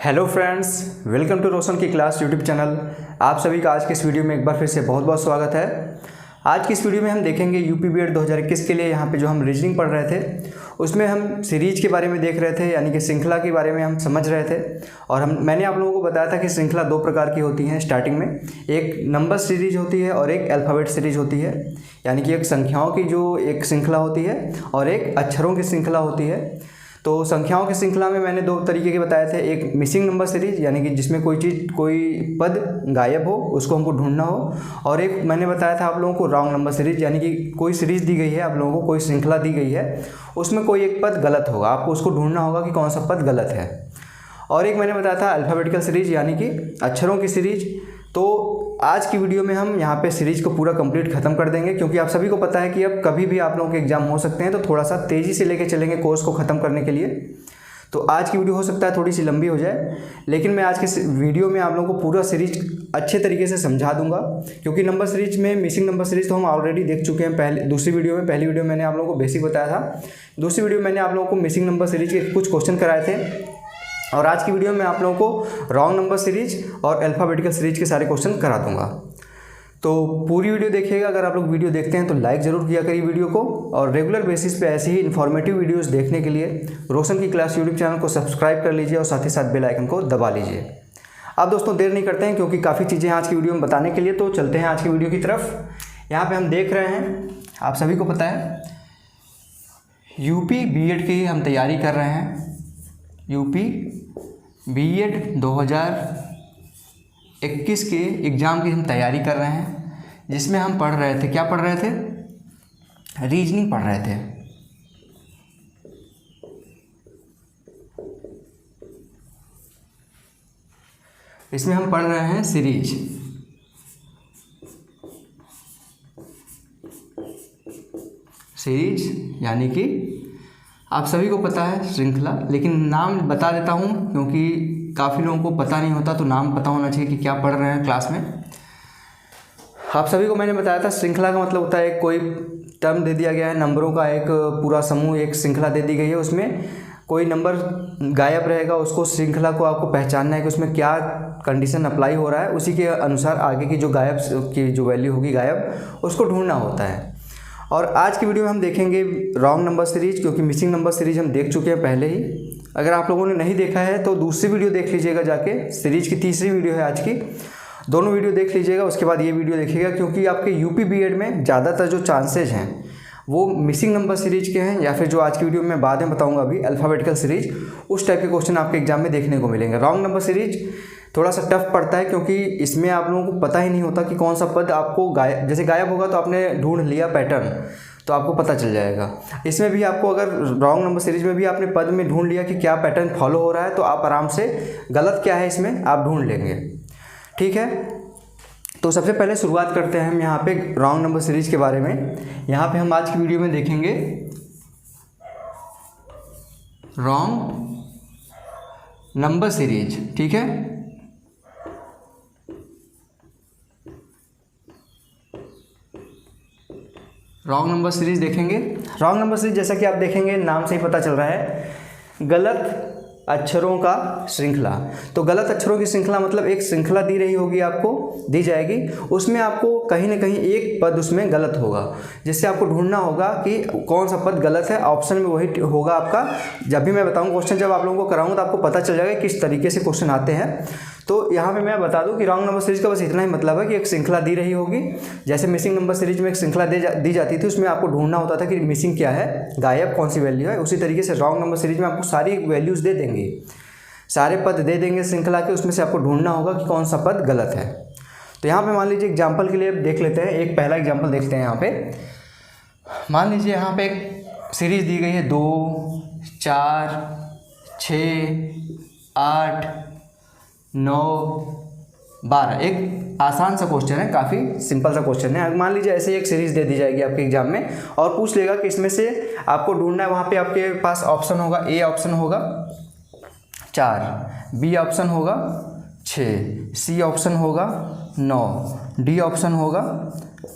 Hello friends, welcome to रोशन की class YouTube channel. आप सभी का आज के इस वीडियो में एक बार फिर से बहुत बहुत स्वागत है। आज की इस वीडियो में हम देखेंगे यूपी बीएड 2021 के लिए यहाँ पे जो हम रीजनिंग पढ़ रहे थे उसमें हम सीरीज के बारे में देख रहे थे, यानी कि श्रृंखला के बारे में हम समझ रहे थे। और मैंने आप लोगों को बताया था कि श्रृंखला दो प्रकार की होती हैं स्टार्टिंग में, एक नंबर सीरीज होती है और एक अल्फ़ाबेट सीरीज होती है। यानी कि एक संख्याओं की जो एक श्रृंखला होती है और एक अक्षरों की श्रृंखला होती है। तो संख्याओं की श्रृंखला में मैंने दो तरीके के बताए थे, एक मिसिंग नंबर सीरीज यानी कि जिसमें कोई पद गायब हो, उसको हमको ढूंढना हो, और एक मैंने बताया था आप लोगों को रॉन्ग नंबर सीरीज, यानी कि कोई सीरीज दी गई है आप लोगों को, कोई श्रृंखला दी गई है, उसमें कोई एक पद गलत होगा, आपको उसको ढूंढना होगा कि कौन सा पद गलत है। और एक मैंने बताया था अल्फ़ाबेटिकल सीरीज यानी कि अक्षरों की सीरीज। तो आज की वीडियो में हम यहाँ पे सीरीज़ को पूरा कंप्लीट ख़त्म कर देंगे, क्योंकि आप सभी को पता है कि अब कभी भी आप लोगों के एग्ज़ाम हो सकते हैं, तो थोड़ा सा तेज़ी से लेके चलेंगे कोर्स को ख़त्म करने के लिए। तो आज की वीडियो हो सकता है थोड़ी सी लंबी हो जाए, लेकिन मैं आज के वीडियो में आप लोगों को पूरा सीरीज अच्छे तरीके से समझा दूंगा। क्योंकि नंबर सीरीज में मिसिंग नंबर सीरीज तो हम ऑलरेडी देख चुके हैं दूसरी वीडियो में। पहली वीडियो मैंने आप लोगों को बेसिक बताया था, दूसरी वीडियो मैंने आप लोगों को मिसिंग नंबर सीरीज के कुछ क्वेश्चन कराए थे, और आज की वीडियो में आप लोगों को रॉन्ग नंबर सीरीज और अल्फ़ाबेटिकल सीरीज के सारे क्वेश्चन करा दूंगा। तो पूरी वीडियो देखिएगा। अगर आप लोग वीडियो देखते हैं तो लाइक ज़रूर किया करिए वीडियो को, और रेगुलर बेसिस पे ऐसे ही इन्फॉर्मेटिव वीडियोस देखने के लिए रोशन की क्लास यूट्यूब चैनल को सब्सक्राइब कर लीजिए और साथ ही साथ बेल आइकन को दबा लीजिए। अब दोस्तों देर नहीं करते हैं, क्योंकि काफ़ी चीज़ें आज की वीडियो में बताने के लिए, तो चलते हैं आज की वीडियो की तरफ। यहाँ पर हम देख रहे हैं, आप सभी को पता है यूपी बीएड की हम तैयारी कर रहे हैं। यूपी बीएड 2021 के एग्ज़ाम की हम तैयारी कर रहे हैं, जिसमें हम पढ़ रहे थे, क्या पढ़ रहे थे? रीजनिंग पढ़ रहे थे। इसमें हम पढ़ रहे हैं सीरीज। सीरीज यानी कि आप सभी को पता है श्रृंखला, लेकिन नाम बता देता हूँ क्योंकि काफ़ी लोगों को पता नहीं होता, तो नाम पता होना चाहिए कि क्या पढ़ रहे हैं क्लास में। आप सभी को मैंने बताया था श्रृंखला का मतलब होता है कोई टर्म दे दिया गया है, नंबरों का एक पूरा समूह, एक श्रृंखला दे दी गई है, उसमें कोई नंबर गायब रहेगा, उसको श्रृंखला को आपको पहचानना है कि उसमें क्या कंडीशन अप्लाई हो रहा है, उसी के अनुसार आगे की जो गायब की जो वैल्यू होगी गायब, उसको ढूंढना होता है। और आज की वीडियो में हम देखेंगे रॉन्ग नंबर सीरीज, क्योंकि मिसिंग नंबर सीरीज हम देख चुके हैं पहले ही। अगर आप लोगों ने नहीं देखा है तो दूसरी वीडियो देख लीजिएगा जाके, सीरीज की तीसरी वीडियो है आज की, दोनों वीडियो देख लीजिएगा, उसके बाद ये वीडियो देखिएगा। क्योंकि आपके यूपी बीएड में ज़्यादातर जो चांसेज हैं वो मिसिंग नंबर सीरीज के हैं, या फिर जो आज की वीडियो में बाद में बताऊँगा अभी अल्फ़ाबेटिकल सीरीज, उस टाइप के क्वेश्चन आपके एग्जाम में देखने को मिलेंगे। रॉन्ग नंबर सीरीज थोड़ा सा टफ पड़ता है, क्योंकि इसमें आप लोगों को पता ही नहीं होता कि कौन सा पद आपको गायब, जैसे गायब होगा तो आपने ढूंढ लिया पैटर्न, तो आपको पता चल जाएगा। इसमें भी आपको अगर रॉन्ग नंबर सीरीज में भी आपने पद में ढूंढ लिया कि क्या पैटर्न फॉलो हो रहा है, तो आप आराम से गलत क्या है इसमें आप ढूंढ लेंगे। ठीक है, तो सबसे पहले शुरुआत करते हैं हम यहाँ पे रॉन्ग नंबर सीरीज के बारे में। यहाँ पे हम आज की वीडियो में देखेंगे रॉन्ग नंबर सीरीज। ठीक है, रॉन्ग नंबर सीरीज देखेंगे। रॉन्ग नंबर सीरीज जैसा कि आप देखेंगे नाम से ही पता चल रहा है, गलत अक्षरों का श्रृंखला। तो गलत अक्षरों की श्रृंखला मतलब एक श्रृंखला दी रही होगी, आपको दी जाएगी, उसमें आपको कहीं ना कहीं एक पद उसमें गलत होगा, जिससे आपको ढूंढना होगा कि कौन सा पद गलत है। ऑप्शन में वही होगा आपका। जब भी मैं बताऊँ क्वेश्चन, जब आप लोगों को कराऊँ तो आपको पता चल जाएगा किस तरीके से क्वेश्चन आते हैं। तो यहाँ पे मैं बता दूं कि रॉन्ग नंबर सीरीज का बस इतना ही मतलब है कि एक श्रृंखला दी रही होगी। जैसे मिसिंग नंबर सीरीज में एक श्रृंखला दी जाती थी, उसमें आपको ढूंढना होता था कि मिसिंग क्या है, गायब कौन सी वैल्यू है। उसी तरीके से रॉन्ग नंबर सीरीज में आपको सारी वैल्यूज़ दे देंगे, सारे पद दे देंगे श्रृंखला के, उसमें से आपको ढूंढना होगा कि कौन सा पद गलत है। तो यहाँ पे मान लीजिए एग्जाम्पल के लिए देख लेते हैं, एक पहला एग्जाम्पल देखते हैं। यहाँ पे मान लीजिए यहाँ पे एक सीरीज दी गई है 2, 4, 6, 8, 9, 12। एक आसान सा क्वेश्चन है, काफ़ी सिंपल सा क्वेश्चन है। मान लीजिए ऐसे एक सीरीज दे दी जाएगी आपके एग्जाम में, और पूछ लेगा कि इसमें से आपको ढूंढना है। वहाँ पे आपके पास ऑप्शन होगा, ए ऑप्शन होगा 4, बी ऑप्शन होगा 6, सी ऑप्शन होगा 9, डी ऑप्शन होगा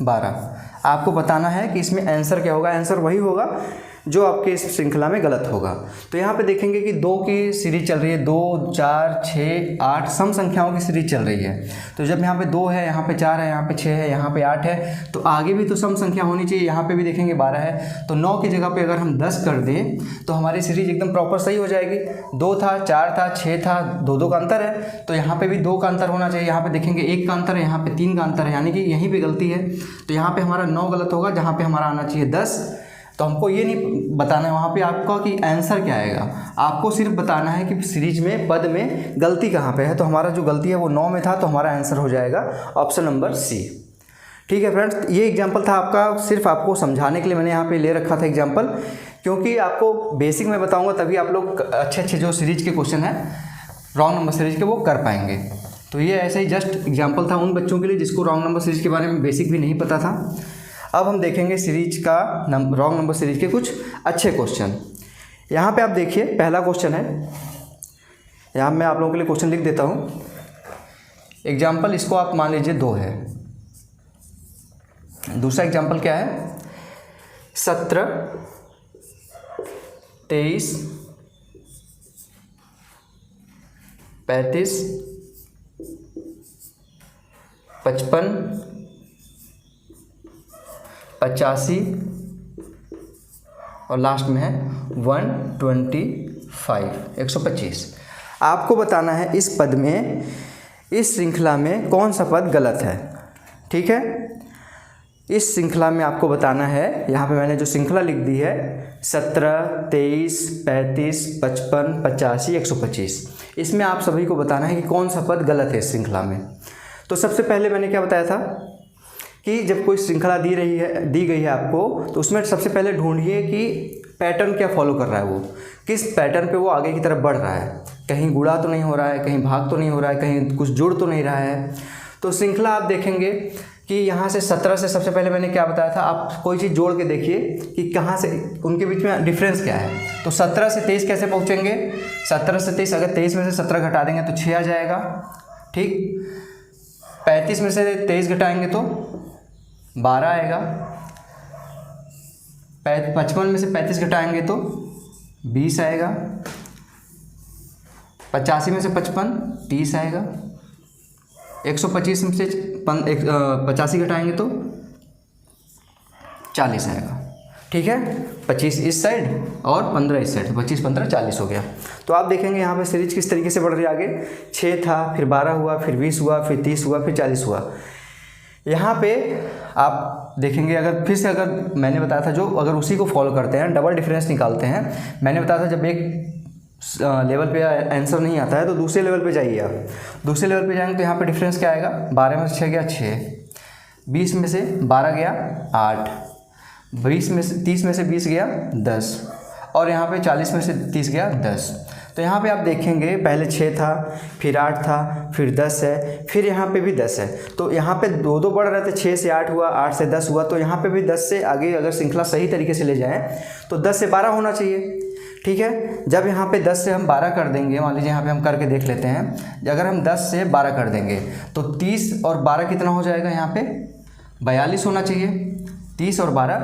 12। आपको बताना है कि इसमें आंसर क्या होगा। आंसर वही होगा जो आपके इस श्रृंखला में गलत होगा। तो यहाँ पे देखेंगे कि 2 की सीरीज चल रही है, 2, 4, 6, 8 सम संख्याओं की सीरीज चल रही है। तो जब यहाँ पे 2 है, यहाँ पे 4 है, यहाँ पे 6 है, यहाँ पे 8 है, तो आगे भी तो सम संख्या होनी चाहिए। यहाँ पे भी देखेंगे 12 है, तो 9 की जगह पे अगर हम 10 कर दें तो हमारी सीरीज एकदम प्रॉपर सही हो जाएगी। 2 था, 4 था, 6 था, 2 का अंतर है, तो यहाँ पे भी 2 का अंतर होना चाहिए। यहाँ पे देखेंगे 1 का अंतर है, यहाँ पे 3 का अंतर है, यानी कि यहीं पे गलती है। तो यहाँ पे हमारा 9 गलत होगा, जहाँ पे हमारा आना चाहिए 10। तो हमको ये नहीं बताना है वहाँ पे आपका कि आंसर क्या आएगा, आपको सिर्फ बताना है कि सीरीज में पद में गलती कहाँ पे है। तो हमारा जो गलती है वो 9 में था, तो हमारा आंसर हो जाएगा ऑप्शन नंबर सी। ठीक है फ्रेंड्स, ये एग्जाम्पल था आपका, सिर्फ आपको समझाने के लिए मैंने यहाँ पे ले रखा था एग्जाम्पल, क्योंकि आपको बेसिक में बताऊँगा तभी आप लोग अच्छे जो सीरीज के क्वेश्चन हैं रॉन्ग नंबर सीरीज के वो कर पाएंगे। तो ये ऐसे ही जस्ट एग्जाम्पल था उन बच्चों के लिए जिसको रॉन्ग नंबर सीरीज के बारे में बेसिक भी नहीं पता था। अब हम देखेंगे सीरीज का रॉन्ग नंबर सीरीज के कुछ अच्छे क्वेश्चन। यहाँ पे आप देखिए पहला क्वेश्चन है, यहाँ मैं आप लोगों के लिए क्वेश्चन लिख देता हूँ। एग्जाम्पल इसको आप मान लीजिए 2 है। दूसरा एग्जाम्पल क्या है, 17, 23, 35, 55, 85 और लास्ट में है 125। आपको बताना है इस पद में, इस श्रृंखला में कौन सा पद गलत है। ठीक है, इस श्रृंखला में आपको बताना है, यहाँ पे मैंने जो श्रृंखला लिख दी है 17, 23, 35, 55, 85, 125, इसमें आप सभी को बताना है कि कौन सा पद गलत है इस श्रृंखला में। तो सबसे पहले मैंने क्या बताया था कि जब कोई श्रृंखला दी गई है आपको, तो उसमें सबसे पहले ढूंढिए कि पैटर्न क्या फॉलो कर रहा है, वो किस पैटर्न पे वो आगे की तरफ बढ़ रहा है। कहीं गुणा तो नहीं हो रहा है, कहीं भाग तो नहीं हो रहा है, कहीं कुछ जुड़ तो नहीं रहा है। तो श्रृंखला आप देखेंगे कि यहाँ से 17 से सबसे पहले मैंने क्या बताया था, आप कोई चीज़ जोड़ के देखिए कि कहाँ से उनके बीच में डिफरेंस क्या है। तो 17 से 23 कैसे पहुँचेंगे, 17 से 23, अगर 23 में से 17 घटा देंगे तो 6 आ जाएगा। ठीक, 35 में से 23 घटाएंगे तो 12 आएगा। 55 में से 35 घटाएंगे तो 20 आएगा। 85 में से 55 30 आएगा। 125 में से 85 घटाएंगे तो 40 आएगा। ठीक है, 25 इस साइड और 15 इस साइड, तो 25 15 40 हो गया। तो आप देखेंगे यहाँ पे सीरीज किस तरीके से बढ़ रही है आगे। 6 था, फिर 12 हुआ, फिर 20 हुआ, फिर 30 हुआ, फिर 40 हुआ। यहाँ पे आप देखेंगे, अगर फिर से अगर मैंने बताया था जो, अगर उसी को फॉलो करते हैं, डबल डिफरेंस निकालते हैं। मैंने बताया था जब एक लेवल पे आंसर नहीं आता है तो दूसरे लेवल पे जाइए आप। दूसरे लेवल पे जाएंगे तो यहाँ पे डिफरेंस क्या आएगा, 12 में से 6 गया 6, 20 में से 12 गया 8, 20 में से 30 में से 20 गया 10, और यहाँ पे 40 में से 30 गया 10। तो यहाँ पे आप देखेंगे पहले 6 था, फिर 8 था, फिर 10 है, फिर यहाँ पे भी 10 है। तो यहाँ पे 2 बढ़ रहे थे, 6 से 8 हुआ, 8 से 10 हुआ। तो यहाँ पे भी 10 से आगे अगर श्रृंखला सही तरीके से ले जाएं तो 10 से 12 होना चाहिए। ठीक है, जब यहाँ पे 10 से हम 12 कर देंगे, मान लीजिए यहाँ पे हम करके देख लेते हैं, अगर हम 10 से 12 कर देंगे तो 30 और 12 कितना हो जाएगा, यहाँ पे 42 होना चाहिए। 30 और 12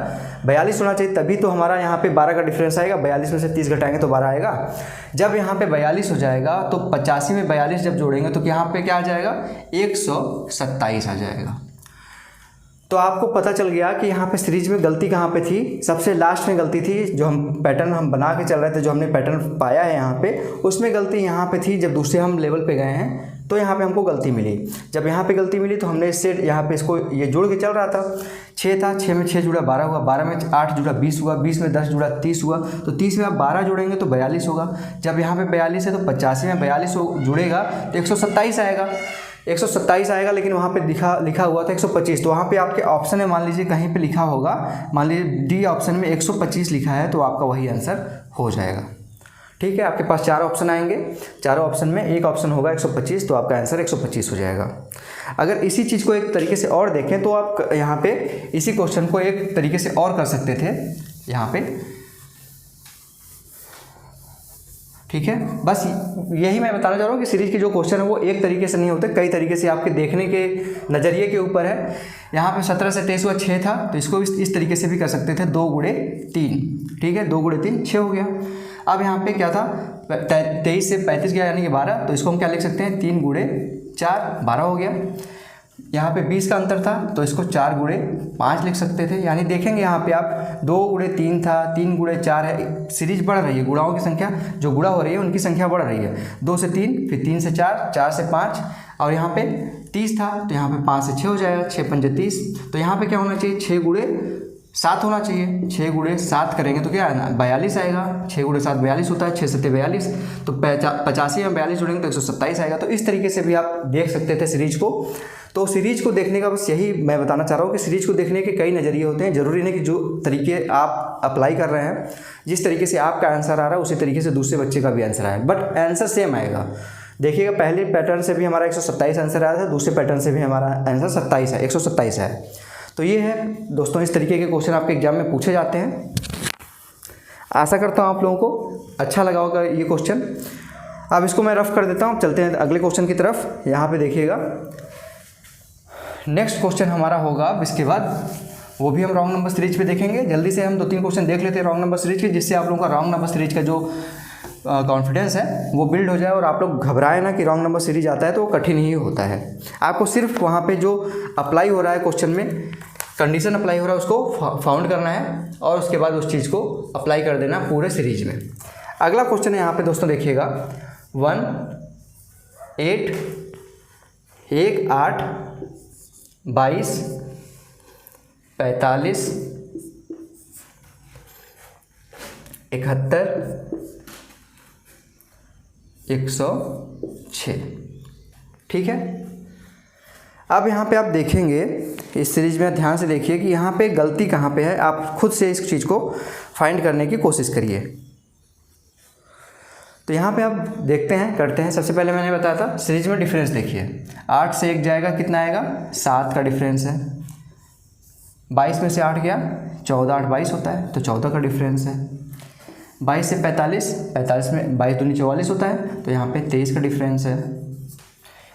42 होना चाहिए, तभी तो हमारा यहाँ पे 12 का डिफरेंस आएगा। 42 में से 30 घटाएंगे तो 12 आएगा। जब यहाँ पे 42 हो जाएगा तो 85 में 42 जब जोड़ेंगे तो यहाँ पे क्या आ जाएगा, 127 आ जाएगा। तो आपको पता चल गया कि यहाँ पे सीरीज में गलती कहाँ पे थी। सबसे लास्ट में गलती थी, जो हम पैटर्न हम बना के चल रहे थे, जो हमने पैटर्न पाया है यहाँ पे, उसमें गलती यहाँ पे थी। जब दूसरे हम लेवल पे गए हैं तो यहाँ पे हमको गलती मिली। जब यहाँ पे गलती मिली तो हमने इससे यहाँ पे इसको ये जोड़ के चल रहा था। 6 था, 6 में 6 जुड़ा 12 हुआ, 12 में 8 जुड़ा 20 हुआ, 20 में 10 जुड़ा 30 हुआ। तो 30 में आप 12 जोड़ेंगे तो 42 होगा। जब यहाँ पे 42 है तो 85 में 42 जुड़ेगा तो 127 आएगा। 127 आएगा, लेकिन वहाँ पे लिखा हुआ था 125। तो वहाँ पे आपके ऑप्शन में मान लीजिए कहीं पे लिखा होगा, मान लीजिए डी ऑप्शन में 125 लिखा है, तो आपका वही आंसर हो जाएगा। ठीक है, आपके पास 4 ऑप्शन आएंगे, चारों ऑप्शन में एक ऑप्शन होगा 125, तो आपका आंसर 125 हो जाएगा। अगर इसी चीज़ को एक तरीके से और देखें तो आप यहाँ पे इसी क्वेश्चन को एक तरीके से और कर सकते थे यहाँ पे। ठीक है, बस यही मैं बताना चाह रहा हूँ कि सीरीज के जो क्वेश्चन है वो एक तरीके से नहीं होते, कई तरीके से आपके देखने के नज़रिए के ऊपर है। यहाँ पे 17 से 23 हुआ 6 था, तो इसको इस तरीके से भी कर सकते थे, 2 गुणे 3, ठीक है, 2 गुणे 3 6 हो गया। अब यहाँ पे क्या था, 23 से 35 गया यानी कि 12, तो इसको हम क्या लिख सकते हैं, 3 गुणे 4 12 हो गया। यहाँ पे 20 का अंतर था, तो इसको 4 गुणे 5 लिख सकते थे। यानी देखेंगे यहाँ पे आप 2 गुणे 3 था, 3 गुणे 4 है, सीरीज बढ़ रही है, गुणाओं की संख्या जो गुणा हो रही है उनकी संख्या बढ़ रही है। 2 से 3, फिर 3 से 4, 4 से 5, और यहाँ पे 30 था, तो यहाँ पे 5 से 6 हो जाएगा, 6 पंजे 30। तो यहाँ पे क्या होना चाहिए, 6 गुणे 7 होना चाहिए। 6 गुणे 7 करेंगे तो क्या है ना, 42 आएगा। 6 गुणे 7 42 होता है, 6 7 42, तो 85 में 42 जोड़ेंगे तो 127 आएगा। तो इस तरीके से भी आप देख सकते थे सीरीज को। तो सीरीज को देखने का बस यही मैं बताना चाह रहा हूँ कि सीरीज को देखने के कई नज़रिए होते हैं। ज़रूरी नहीं कि जो तरीके आप अप्लाई कर रहे हैं, जिस तरीके से आपका आंसर आ रहा है उसी तरीके से दूसरे बच्चे का भी आंसर आए, बट आंसर सेम आएगा। देखिएगा, पहले पैटर्न से भी हमारा 127 आंसर आया था, दूसरे पैटर्न से भी हमारा आंसर 27 है, 127 है। तो ये है दोस्तों, इस तरीके के क्वेश्चन आपके एग्जाम में पूछे जाते हैं। आशा करता हूँ आप लोगों को अच्छा लगा होगा ये क्वेश्चन। अब इसको मैं रफ कर देता हूँ, चलते हैं अगले क्वेश्चन की तरफ। यहाँ पे देखिएगा, नेक्स्ट क्वेश्चन हमारा होगा इसके बाद, वो भी हम रॉन्ग नंबर सीरीज पे देखेंगे। जल्दी से हम 2-3 क्वेश्चन देख लेते हैं रॉन्ग नंबर सीरीज के, जिससे आप लोगों का रॉन्ग नंबर सीरीज का जो कॉन्फिडेंस है वो बिल्ड हो जाए, और आप लोग घबराए ना कि रॉन्ग नंबर सीरीज आता है तो वो कठिन ही होता है। आपको सिर्फ वहाँ पे जो अप्लाई हो रहा है क्वेश्चन में, कंडीशन अप्लाई हो रहा है उसको फाउंड करना है, और उसके बाद उस चीज़ को अप्लाई कर देना पूरे सीरीज में। अगला क्वेश्चन है यहाँ पे दोस्तों, देखिएगा 1 8 1 8 22 45 71 106, ठीक है। अब यहाँ पे आप देखेंगे इस सीरीज में, ध्यान से देखिए कि यहाँ पे गलती कहाँ पे है। आप खुद से इस चीज़ को फाइंड करने की कोशिश करिए। तो यहाँ पे आप देखते हैं, करते हैं। सबसे पहले मैंने बताया था सीरीज में डिफरेंस देखिए, 8 से 1 जाएगा, कितना आएगा, 7 का डिफरेंस है। 22 में से 8 गया, 14 8 22 होता है, तो 14 का डिफरेंस है। 22 से 45, 45 में 22 दूनी 44 होता है, तो यहाँ पे 23 का डिफरेंस है।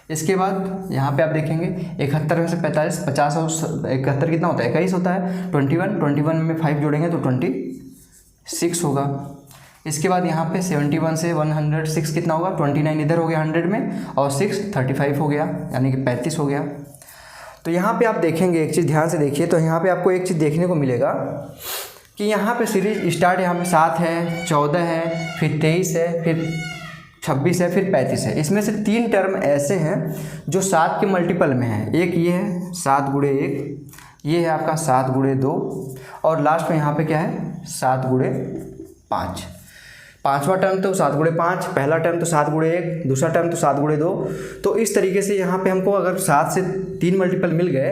इसके बाद यहाँ पे आप देखेंगे 71 में से 45, 50 और 71 कितना होता है, 21 होता है। 21 में 5 जोड़ेंगे तो 26 होगा। इसके बाद यहाँ पे 71 से 106 कितना होगा, 29 इधर हो गया 100 में, और 6 35 हो गया, यानी कि 35 हो गया। तो यहाँ पे आप देखेंगे एक चीज़, ध्यान से देखिए, तो यहाँ पे आपको एक चीज़ देखने को मिलेगा कि यहाँ पे सीरीज स्टार्ट यहाँ पे 7 है, 14 है, फिर 23 है, फिर 26 है, फिर 35 है। इसमें से 3 टर्म ऐसे हैं जो 7 के मल्टीपल में है। एक ये है 7 गुणे 1, ये है आपका 7 गुणे 2, और लास्ट में यहाँ पे क्या है, 7 गुणे 5। पांचवा टर्म तो 7 गुणे 5, पहला टर्म तो 7 गुणे 1, दूसरा टर्म तो 7 गुणे 2। तो इस तरीके से यहाँ पे हमको अगर 7 से 3 मल्टीपल मिल गए,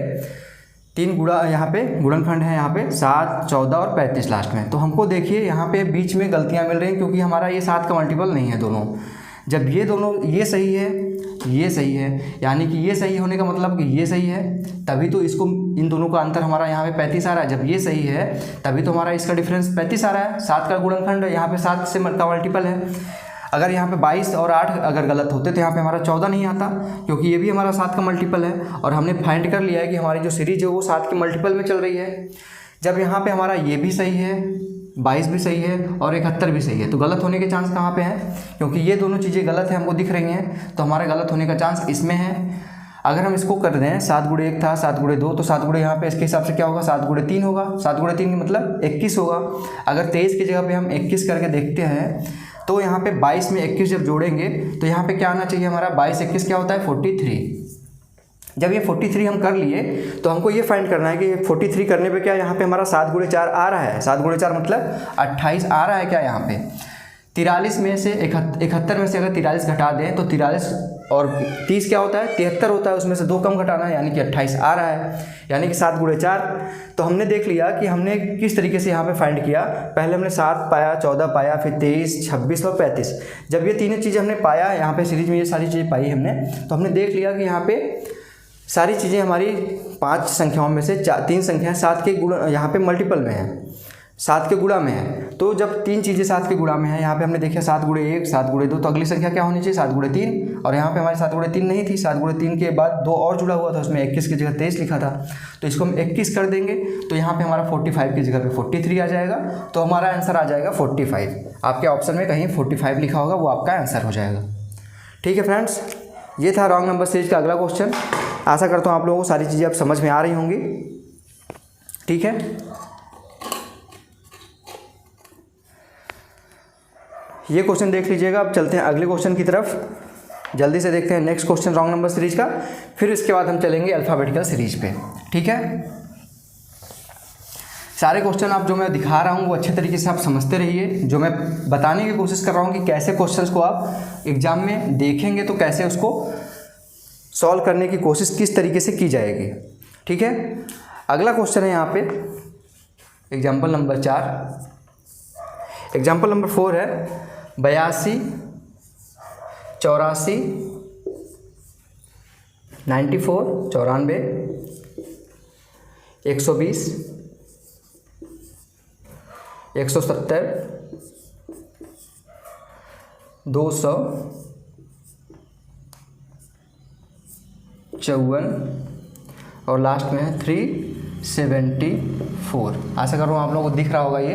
3 गुणा, यहाँ पे गुणनखंड है, यहाँ पे 7 14 और 35 लास्ट में, तो हमको देखिए यहाँ पे बीच में गलतियाँ मिल रही हैं, क्योंकि हमारा ये 7 का मल्टीपल नहीं है दोनों। जब ये दोनों, ये सही है, ये सही है, यानी कि ये सही होने का मतलब कि ये सही है, तभी तो इसको, इन दोनों का अंतर हमारा यहाँ पे 35 आ रहा है। जब ये सही है तभी तो हमारा इसका डिफरेंस 35 आ रहा है। 7 का गुणनखंड यहाँ पे 7 से का मल्टीपल है। अगर यहाँ पे 22 और 8 अगर गलत होते तो यहाँ पे हमारा 14 नहीं आता, क्योंकि ये भी हमारा 7 का मल्टीपल है, और हमने फाइंड कर लिया है कि हमारी जो सीरीज है वो 7 के मल्टीपल में चल रही है। जब यहाँ पे हमारा ये भी सही है, 22 भी सही है, और 71 भी सही है, तो गलत होने के चांस कहाँ पे हैं, क्योंकि ये दोनों चीज़ें गलत है, हमको दिख रही हैं, तो हमारा गलत होने का चांस इसमें है। अगर हम इसको कर दें, 7 गुणे 1 था, 7 गुणे 2, तो 7 गुणे यहाँ पे इसके हिसाब से क्या होगा, 7 गुणे 3 होगा। 7 गुणे 3 मतलब 21 होगा। अगर 23 की जगह पे हम 21 करके देखते हैं, तो यहाँ पे 22 में 21 जब जोड़ेंगे तो यहाँ पे क्या आना चाहिए हमारा, 22 21 क्या होता है, 43। जब ये 43 हम कर लिए, तो हमको ये फाइंड करना है कि 43 करने पे क्या यहाँ पे हमारा 7 गुणे 4 आ रहा है। 7 गुणे 4 मतलब 28 आ रहा है क्या यहाँ पे। 43 में से 71 में से अगर 43 घटा दें तो 43 और 30 क्या होता है, 73 होता है। उसमें से 2 कम घटाना है, यानी कि 28 आ रहा है, यानी कि 7 गुणे 4। तो हमने देख लिया कि हमने किस तरीके से यहाँ पे फाइंड किया। पहले हमने 7 पाया, 14 पाया, फिर 23, 26 और 35। जब ये तीनों चीज़ें हमने पाया, यहाँ पे सीरीज में ये सारी चीज़ें पाई हमने, तो हमने देख लिया कि यहाँ पे सारी चीज़ें हमारी 5 संख्याओं में से 3 संख्याएँ 7 के गुणा यहाँ पे मल्टीपल में है, 7 के गुणा में है। तो जब तीन चीज़ें 7 के गुणा में है, यहाँ पे हमने देखा 7 गुणे 1 7 गुणे 2, तो अगली संख्या क्या होनी चाहिए 7 गुणे 3, और यहाँ पे हमारे 7 गुणे 3 नहीं थी, 7 गुणे 3 के बाद 2 और जुड़ा हुआ था, उसमें 21 की जगह 23 लिखा था, तो इसको हम 21 कर देंगे तो यहाँ पे हमारा 45 की जगह पे 43 आ जाएगा, तो हमारा आंसर आ जाएगा 45। आपके ऑप्शन में कहीं 45 लिखा होगा, वो आपका आंसर हो जाएगा। ठीक है फ्रेंड्स, ये था रॉन्ग नंबर सीरीज का अगला क्वेश्चन। आशा करता हूँ आप लोगों को सारी चीज़ें अब समझ में आ रही होंगी। ठीक है, ये क्वेश्चन देख लीजिएगा। अब चलते हैं अगले क्वेश्चन की तरफ, जल्दी से देखते हैं next question wrong number series का, फिर इसके बाद हम चलेंगे अल्फ़ाबेटिकल सीरीज पे। ठीक है, सारे क्वेश्चन आप जो मैं दिखा रहा हूँ वो अच्छे तरीके से आप समझते रहिए। जो मैं बताने की कोशिश कर रहा हूँ कि कैसे क्वेश्चंस को आप एग्जाम में देखेंगे तो कैसे उसको सॉल्व करने की कोशिश किस तरीके से की जाएगी। ठीक है, अगला क्वेश्चन है यहाँ पे एग्जाम्पल नंबर 4। एग्जाम्पल नंबर 4 है 82 84 94 94 120 170 200 54 और लास्ट में है 374। आशा कर रहा हूँ आप लोगों को दिख रहा होगा ये।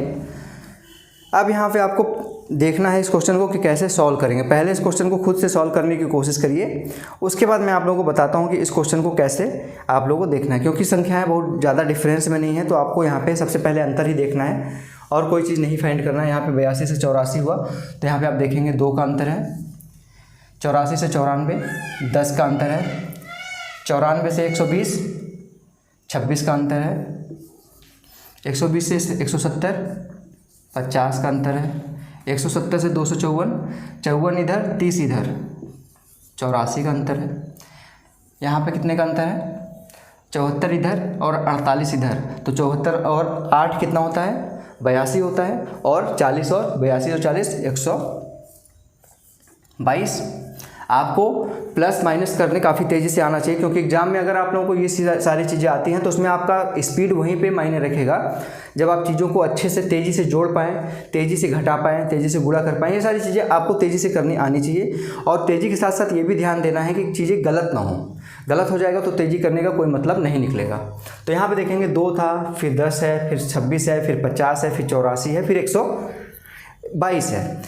अब यहाँ पे आपको देखना है इस क्वेश्चन को कि कैसे सॉल्व करेंगे। पहले इस क्वेश्चन को खुद से सॉल्व करने की कोशिश करिए, उसके बाद मैं आप लोगों को बताता हूँ कि इस क्वेश्चन को कैसे आप लोगों को देखना है, क्योंकि संख्याएं बहुत ज़्यादा डिफरेंस में नहीं है, तो आपको यहाँ पे सबसे पहले अंतर ही देखना है और कोई चीज़ नहीं फाइंड करना है। यहाँ पे 82 से 84 हुआ तो यहाँ पे आप देखेंगे 2 का अंतर है, 84 से 94 10 का अंतर है, 94 से 120 26 का अंतर है, 120 से 170 50 का अंतर है, 170 से 254 54 इधर 30 इधर 84 का अंतर है। यहाँ पे कितने का अंतर है 74 इधर और 48 इधर, तो 74 और 8 कितना होता है 82 होता है, और 40 और 82 और 40 122। आपको प्लस माइनस करने काफ़ी तेज़ी से आना चाहिए, क्योंकि एग्जाम में अगर आप लोगों को ये सारी चीज़ें आती हैं तो उसमें आपका स्पीड वहीं पे मायने रखेगा। जब आप चीज़ों को अच्छे से तेज़ी से जोड़ पाएँ, तेज़ी से घटा पाएँ, तेज़ी से गुणा कर पाएँ, ये सारी चीज़ें आपको तेज़ी से करनी आनी चाहिए। और तेज़ी के साथ साथ ये भी ध्यान देना है कि चीज़ें गलत ना हो, गलत हो जाएगा तो तेज़ी करने का कोई मतलब नहीं निकलेगा। तो यहाँ पर देखेंगे 2 था, फिर 10 है, फिर 26 है, फिर 50 है, फिर 84 है, फिर 122 है।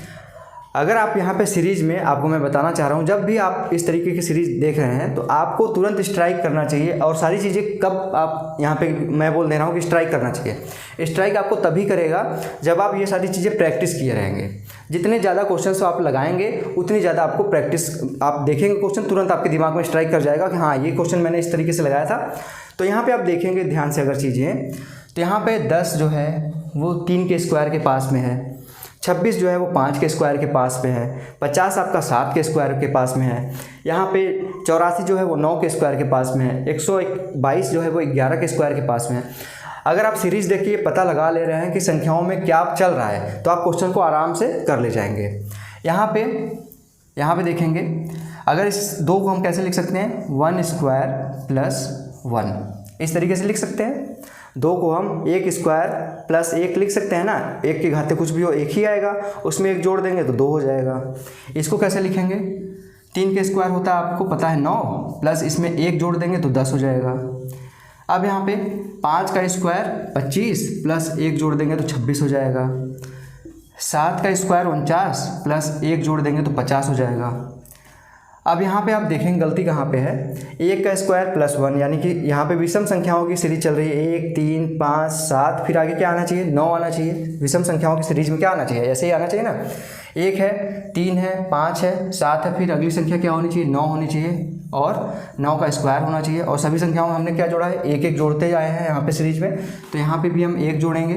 अगर आप यहाँ पे सीरीज़ में आपको मैं बताना चाह रहा हूँ, जब भी आप इस तरीके की सीरीज़ देख रहे हैं तो आपको तुरंत स्ट्राइक करना चाहिए। और सारी चीज़ें कब आप यहाँ पे मैं बोल दे रहा हूँ कि स्ट्राइक करना चाहिए। स्ट्राइक आपको तभी करेगा जब आप ये सारी चीज़ें प्रैक्टिस किए रहेंगे। जितने ज़्यादा क्वेश्चन आप लगाएंगे उतनी ज़्यादा आपको प्रैक्टिस, आप देखेंगे क्वेश्चन तुरंत आपके दिमाग में स्ट्राइक कर जाएगा कि हाँ ये क्वेश्चन मैंने इस तरीके से लगाया था। तो यहाँ पर आप देखेंगे ध्यान से अगर चीज़ें, तो यहाँ पर 10 जो है वो 3 के स्क्वायर के पास में है, 26 जो है वो 5 के स्क्वायर के पास में है, 50 आपका 7 के स्क्वायर के पास में है, यहाँ पे 84 जो है वो 9 के स्क्वायर के पास में है, 122 जो है वो 11 के स्क्वायर के पास में है। अगर आप सीरीज़ देख के पता लगा ले रहे हैं कि संख्याओं में क्या चल रहा है तो आप क्वेश्चन को आराम से कर ले जाएंगे। यहाँ पे देखेंगे, अगर इस 2 को हम कैसे लिख सकते हैं 1 स्क्वायर प्लस 1, इस तरीके से लिख सकते हैं। 2 को हम 1 स्क्वायर प्लस 1 लिख सकते हैं ना, 1 के घाते कुछ भी हो 1 ही आएगा, उसमें 1 जोड़ देंगे तो 2 हो जाएगा। इसको कैसे लिखेंगे 3 के स्क्वायर होता है आपको पता है 9, प्लस इसमें 1 जोड़ देंगे तो 10 हो जाएगा। अब यहाँ पे 5 का स्क्वायर 25 प्लस 1 जोड़ देंगे तो 26 हो जाएगा। 7 का स्क्वायर 49 प्लस 1 जोड़ देंगे तो 50 हो जाएगा। अब यहाँ पे आप देखेंगे गलती कहाँ पे है, 1 का स्क्वायर प्लस 1, यानी कि यहाँ पे विषम संख्याओं की सीरीज चल रही है 1 3 5 7, फिर आगे क्या आना चाहिए 9 आना चाहिए। विषम संख्याओं की सीरीज में क्या आना चाहिए, ऐसे ही आना चाहिए ना, 1 है 3 है 5 है 7 है, फिर अगली संख्या क्या होनी चाहिए 9 होनी चाहिए और 9 का स्क्वायर होना चाहिए। और सभी संख्याओं में हमने क्या जोड़ा है 1 1 जोड़ते आए हैं यहाँ पे सीरीज में, तो यहाँ पे भी हम 1 जोड़ेंगे।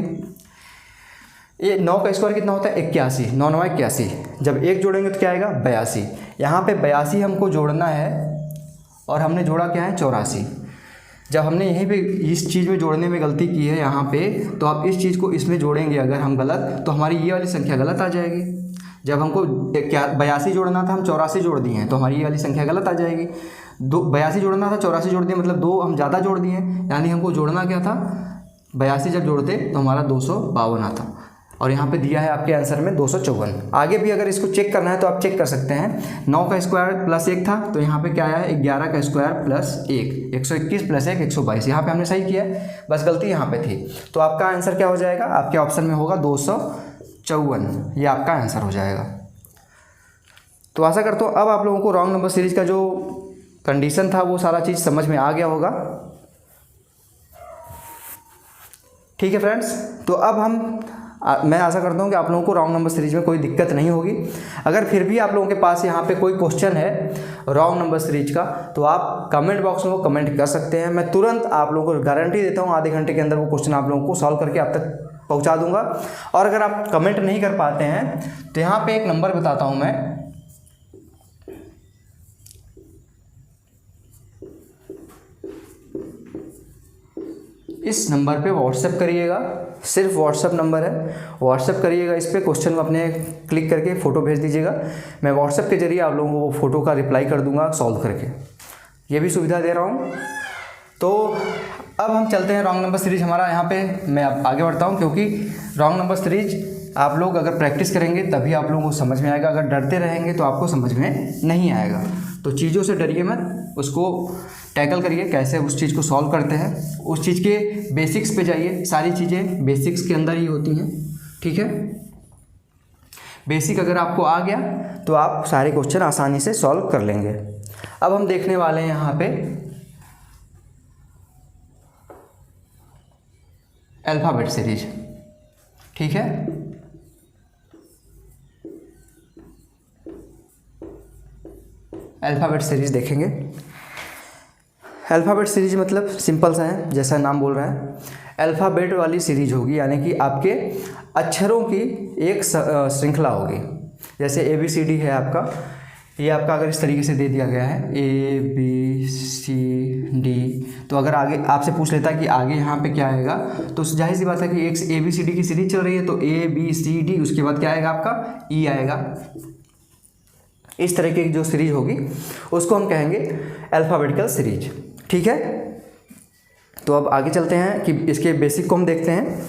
ये 9 का स्क्वायर कितना होता है 81, 9 9 81, जब 1 जोड़ेंगे तो क्या आएगा 82। यहाँ पे 82 हमको जोड़ना है और हमने जोड़ा क्या है 84। जब हमने यहीं पे इस चीज़ में जोड़ने में गलती की है यहाँ पे, तो आप इस चीज़ को इसमें जोड़ेंगे अगर हम गलत, तो हमारी ये वाली संख्या गलत आ जाएगी। जब हमको 82 जोड़ना था हम 84 जोड़ दिए हैं तो हमारी ये वाली संख्या गलत आ जाएगी। 82 जोड़ना था 84 जोड़ दिए, मतलब 2 हम ज़्यादा जोड़ दिए, यानी हमको जोड़ना क्या था 82 जब जोड़ते तो हमारा 252 आता। और यहाँ पे दिया है आपके आंसर में 254। आगे भी अगर इसको चेक करना है तो आप चेक कर सकते हैं। 9 का स्क्वायर प्लस 1 था, तो यहाँ पे क्या आया है 11 का स्क्वायर प्लस 1, 121 प्लस 1 122। यहाँ पे हमने सही किया है, बस गलती यहाँ पे थी। तो आपका आंसर क्या हो जाएगा, आपके ऑप्शन में होगा 254, ये आपका आंसर हो जाएगा। तो आशा करता हूँ अब आप लोगों को रॉन्ग नंबर सीरीज का जो कंडीशन था वो सारा चीज़ समझ में आ गया होगा। ठीक है फ्रेंड्स, तो अब मैं आशा करता हूँ कि आप लोगों को रॉन्ग नंबर सीरीज में कोई दिक्कत नहीं होगी। अगर फिर भी आप लोगों के पास यहाँ पे कोई क्वेश्चन है रॉन्ग नंबर सीरीज का, तो आप कमेंट बॉक्स में वो कमेंट कर सकते हैं। मैं तुरंत आप लोगों को गारंटी देता हूँ आधे घंटे के अंदर वो क्वेश्चन आप लोगों को सॉल्व करके आप तक पहुँचा दूँगा। और अगर आप कमेंट नहीं कर पाते हैं तो यहाँ पर एक नंबर बताता हूँ मैं, इस नंबर पे व्हाट्सएप करिएगा, सिर्फ व्हाट्सएप नंबर है, व्हाट्सएप करिएगा। इस पर क्वेश्चन में अपने क्लिक करके फ़ोटो भेज दीजिएगा। मैं व्हाट्सएप के जरिए आप लोगों को वो फ़ोटो का रिप्लाई कर दूंगा सॉल्व करके, ये भी सुविधा दे रहा हूँ। तो अब हम चलते हैं रॉन्ग नंबर सीरीज हमारा यहाँ पे मैं अब आगे बढ़ता हूँ, क्योंकि रॉन्ग नंबर सीरीज आप लोग अगर प्रैक्टिस करेंगे तभी आप लोगों को समझ में आएगा। अगर डरते रहेंगे तो आपको समझ में नहीं आएगा। तो चीज़ों से डरिए मत, उसको टैकल करिए, कैसे उस चीज़ को सॉल्व करते हैं, उस चीज़ के बेसिक्स पे जाइए। सारी चीज़ें बेसिक्स के अंदर ही होती हैं, ठीक है। बेसिक अगर आपको आ गया तो आप सारे क्वेश्चन आसानी से सॉल्व कर लेंगे। अब हम देखने वाले हैं यहाँ पे अल्फ़ाबेट सीरीज, ठीक है। अल्फ़ाबेट सीरीज देखेंगे। अल्फ़ाबेट सीरीज मतलब सिंपल सा है, जैसा नाम बोल रहा है अल्फ़ाबेट वाली सीरीज होगी, यानी कि आपके अक्षरों की एक श्रृंखला होगी। जैसे ABCD है आपका, ये आपका अगर इस तरीके से दे दिया गया है ABCD, तो अगर आगे आपसे पूछ लेता है कि आगे यहाँ पे क्या आएगा, तो जाहिर सी बात है कि एक ABCD की सीरीज चल रही है, तो ABCD उसके बाद क्या आएगा आपका E आएगा। इस तरह की जो सीरीज होगी उसको हम कहेंगे अल्फ़ाबेटिकल सीरीज, ठीक है। तो अब आगे चलते हैं कि इसके बेसिक को हम देखते हैं,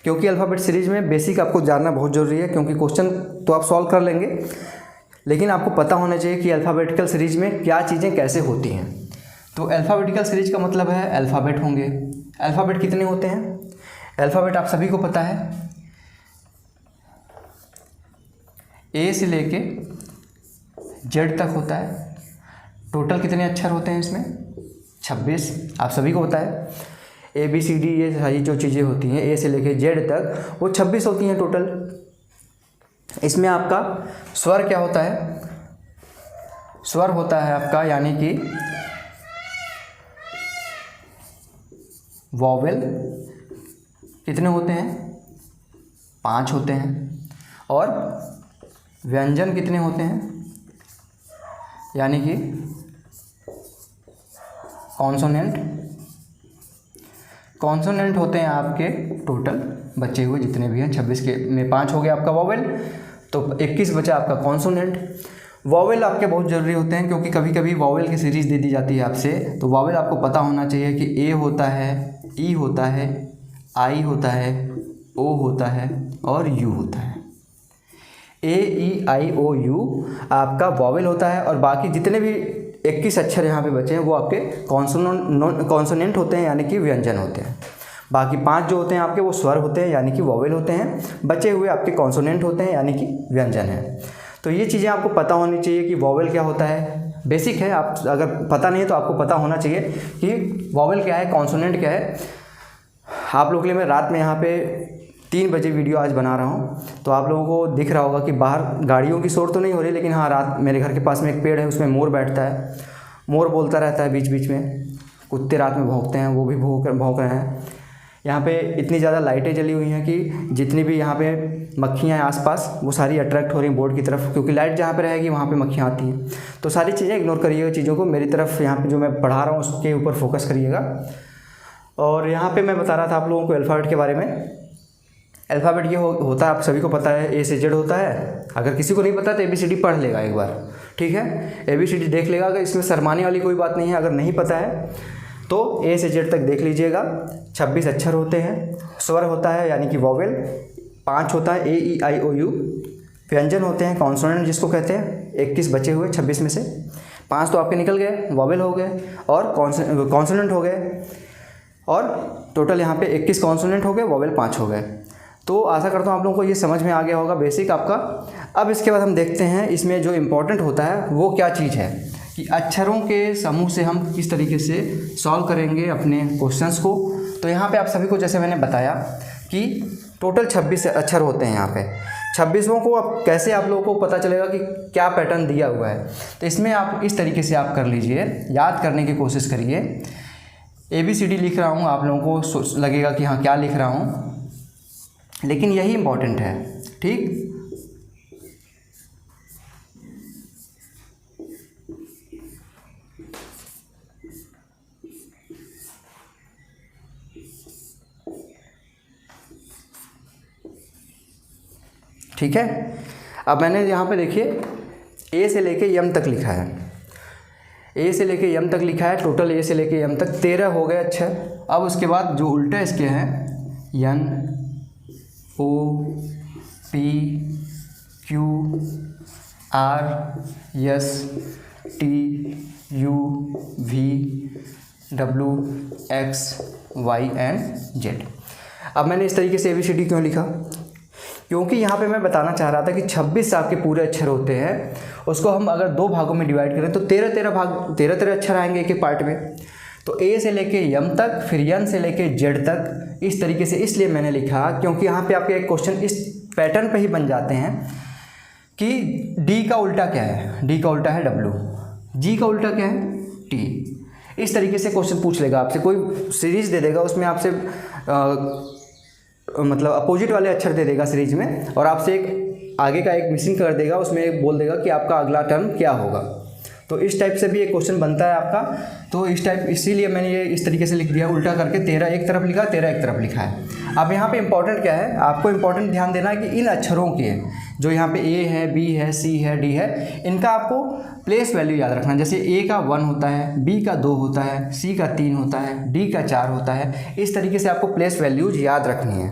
क्योंकि अल्फ़ाबेट सीरीज में बेसिक आपको जानना बहुत ज़रूरी है। क्योंकि क्वेश्चन तो आप सॉल्व कर लेंगे, लेकिन आपको पता होना चाहिए कि अल्फ़ाबेटिकल सीरीज में क्या चीज़ें कैसे होती हैं। तो अल्फ़ाबेटिकल सीरीज का मतलब है अल्फ़ाबेट होंगे। अल्फ़ाबेट कितने होते हैं? अल्फ़ाबेट आप सभी को पता है, A से लेके Z तक होता है। टोटल कितने अक्षर होते हैं इसमें? 26, आप सभी को पता है। ABCD ये सारी जो चीज़ें होती हैं A से लेके Z तक वो 26 होती हैं टोटल। इसमें आपका स्वर क्या होता है? स्वर होता है आपका यानी कि वॉवेल कितने होते हैं? 5 होते हैं। और व्यंजन कितने होते हैं? यानी कि कॉन्सोनेंट होते हैं आपके टोटल बचे हुए जितने भी हैं 26 के में 5 हो गया आपका वॉवेल, तो 21 बचा आपका कॉन्सोनेंट। वॉवेल आपके बहुत ज़रूरी होते हैं, क्योंकि कभी कभी वॉवेल की सीरीज़ दे दी जाती है आपसे, तो वॉवेल आपको पता होना चाहिए कि A होता है, E होता है, I होता है, O होता है और U होता है। AEIOU आपका वॉवेल होता है, और बाकी जितने भी 21 अक्षर यहाँ पे बचे हैं वो आपके कॉन्सोनेंट होते हैं, यानी कि व्यंजन होते हैं। बाकी 5 जो होते हैं आपके वो स्वर होते हैं, यानी कि वॉवेल होते हैं। बचे हुए आपके कॉन्सोनेंट होते हैं, यानी कि व्यंजन है। तो ये चीज़ें आपको पता होनी चाहिए कि वॉवेल क्या होता है। बेसिक है, आप अगर पता नहीं है तो आपको पता होना चाहिए कि वॉवेल क्या है, कॉन्सोनेंट क्या है। आप लोगों के लिए मैं रात में यहाँ पे 3 बजे वीडियो आज बना रहा हूँ, तो आप लोगों को दिख रहा होगा कि बाहर गाड़ियों की शोर तो नहीं हो रही, लेकिन हाँ रात मेरे घर के पास में एक पेड़ है, उसमें मोर बैठता है, मोर बोलता रहता है बीच बीच में। कुत्ते रात में भौंकते हैं, वो भी भौंक रहे हैं। यहाँ पे इतनी ज़्यादा लाइटें जली हुई हैं कि जितनी भी यहाँ पे मक्खियाँ हैं आसपास वो सारी अट्रैक्ट हो रही हैं बोर्ड की तरफ, क्योंकि लाइट जहाँ पे रहेगी वहाँ पे मक्खियाँ आती हैं। तो सारी चीज़ें इग्नोर करिएगा, चीज़ों को मेरी तरफ यहाँ पे जो मैं पढ़ा रहा हूँ उसके ऊपर फोकस करिएगा। और यहाँ पे मैं बता रहा था आप लोगों को अल्फ़ाबेट के बारे में। अल्फ़ाबेट ये होता है, आप सभी को पता है, A से Z होता है। अगर किसी को नहीं पता तो ABCD पढ़ लेगा एक बार, ठीक है। ABCD देख लेगा, अगर इसमें शर्माने वाली कोई बात नहीं है। अगर नहीं पता है तो ए से जेड तक देख लीजिएगा 26 अक्षर होते हैं। स्वर होता है यानी कि वॉवेल 5 होता है, ए ई आई ओ यू। व्यंजन होते हैं कॉन्सोनेंट जिसको कहते हैं, 21 बचे हुए 26 में से 5 तो आपके निकल गए, वॉवेल हो गए और कॉन्सोनेंट हो गए, और टोटल यहाँ पे 21 कॉन्सोनेंट हो गए, वॉवेल 5 हो गए। तो आशा करता हूँ आप लोगों को ये समझ में आ गया होगा बेसिक आपका। अब इसके बाद हम देखते हैं इसमें जो इम्पोर्टेंट होता है वो क्या चीज़ है, कि अक्षरों के समूह से हम किस तरीके से सॉल्व करेंगे अपने क्वेश्चंस को। तो यहाँ पे आप सभी को जैसे मैंने बताया कि टोटल 26 अक्षर होते हैं यहाँ पे। 26वां को अब कैसे आप लोगों को पता चलेगा कि क्या पैटर्न दिया हुआ है, तो इसमें आप इस तरीके से आप कर लीजिए, याद करने की कोशिश करिए। ABCD लिख रहा हूँ, आप लोगों को लगेगा कि हाँ क्या लिख रहा हूँ, लेकिन यही इम्पोर्टेंट है। ठीक, ठीक है। अब मैंने यहाँ पे देखिए ए से लेके यम तक लिखा है, ए से लेके यम तक लिखा है, टोटल ए से लेके यम तक 13 हो गए अक्षर। अब उसके बाद जो उल्टे इसके हैं N O P Q R S T U V W X Y and Z. अब मैंने इस तरीके से ABCD क्यों लिखा, क्योंकि यहाँ पे मैं बताना चाह रहा था कि 26 आपके पूरे अक्षर होते हैं, उसको हम अगर 2 भागों में डिवाइड करें तो 13 अक्षर आएंगे एक पार्ट में। तो ए से लेके यम तक, फिर एन से लेके जेड तक, इस तरीके से इसलिए मैंने लिखा क्योंकि यहाँ पे आपके एक क्वेश्चन इस पैटर्न पे ही बन जाते हैं कि डी का उल्टा क्या है, डी का उल्टा है डब्ल्यू, जी का उल्टा क्या है टी। इस तरीके से क्वेश्चन पूछ लेगा आपसे, कोई सीरीज दे देगा उसमें आपसे मतलब अपोजिट वाले अक्षर दे देगा सीरीज में, और आपसे एक आगे का एक मिसिंग कर देगा, उसमें एक बोल देगा कि आपका अगला टर्म क्या होगा। तो इस टाइप से भी एक क्वेश्चन बनता है आपका। तो इस टाइप इसीलिए मैंने ये इस तरीके से लिख दिया, उल्टा करके 13 एक तरफ लिखा, 13 एक तरफ लिखा है। अब यहाँ पे इंपॉर्टेंट क्या है, आपको इंपॉर्टेंट ध्यान देना है कि इन अक्षरों के जो यहाँ पे ए है, बी है, सी है, डी है, इनका आपको प्लेस वैल्यू याद रखना। जैसे ए का 1 होता है, बी का 2 होता है, सी का 3 होता है, डी का 4 होता है। इस तरीके से आपको प्लेस वैल्यूज याद रखनी है।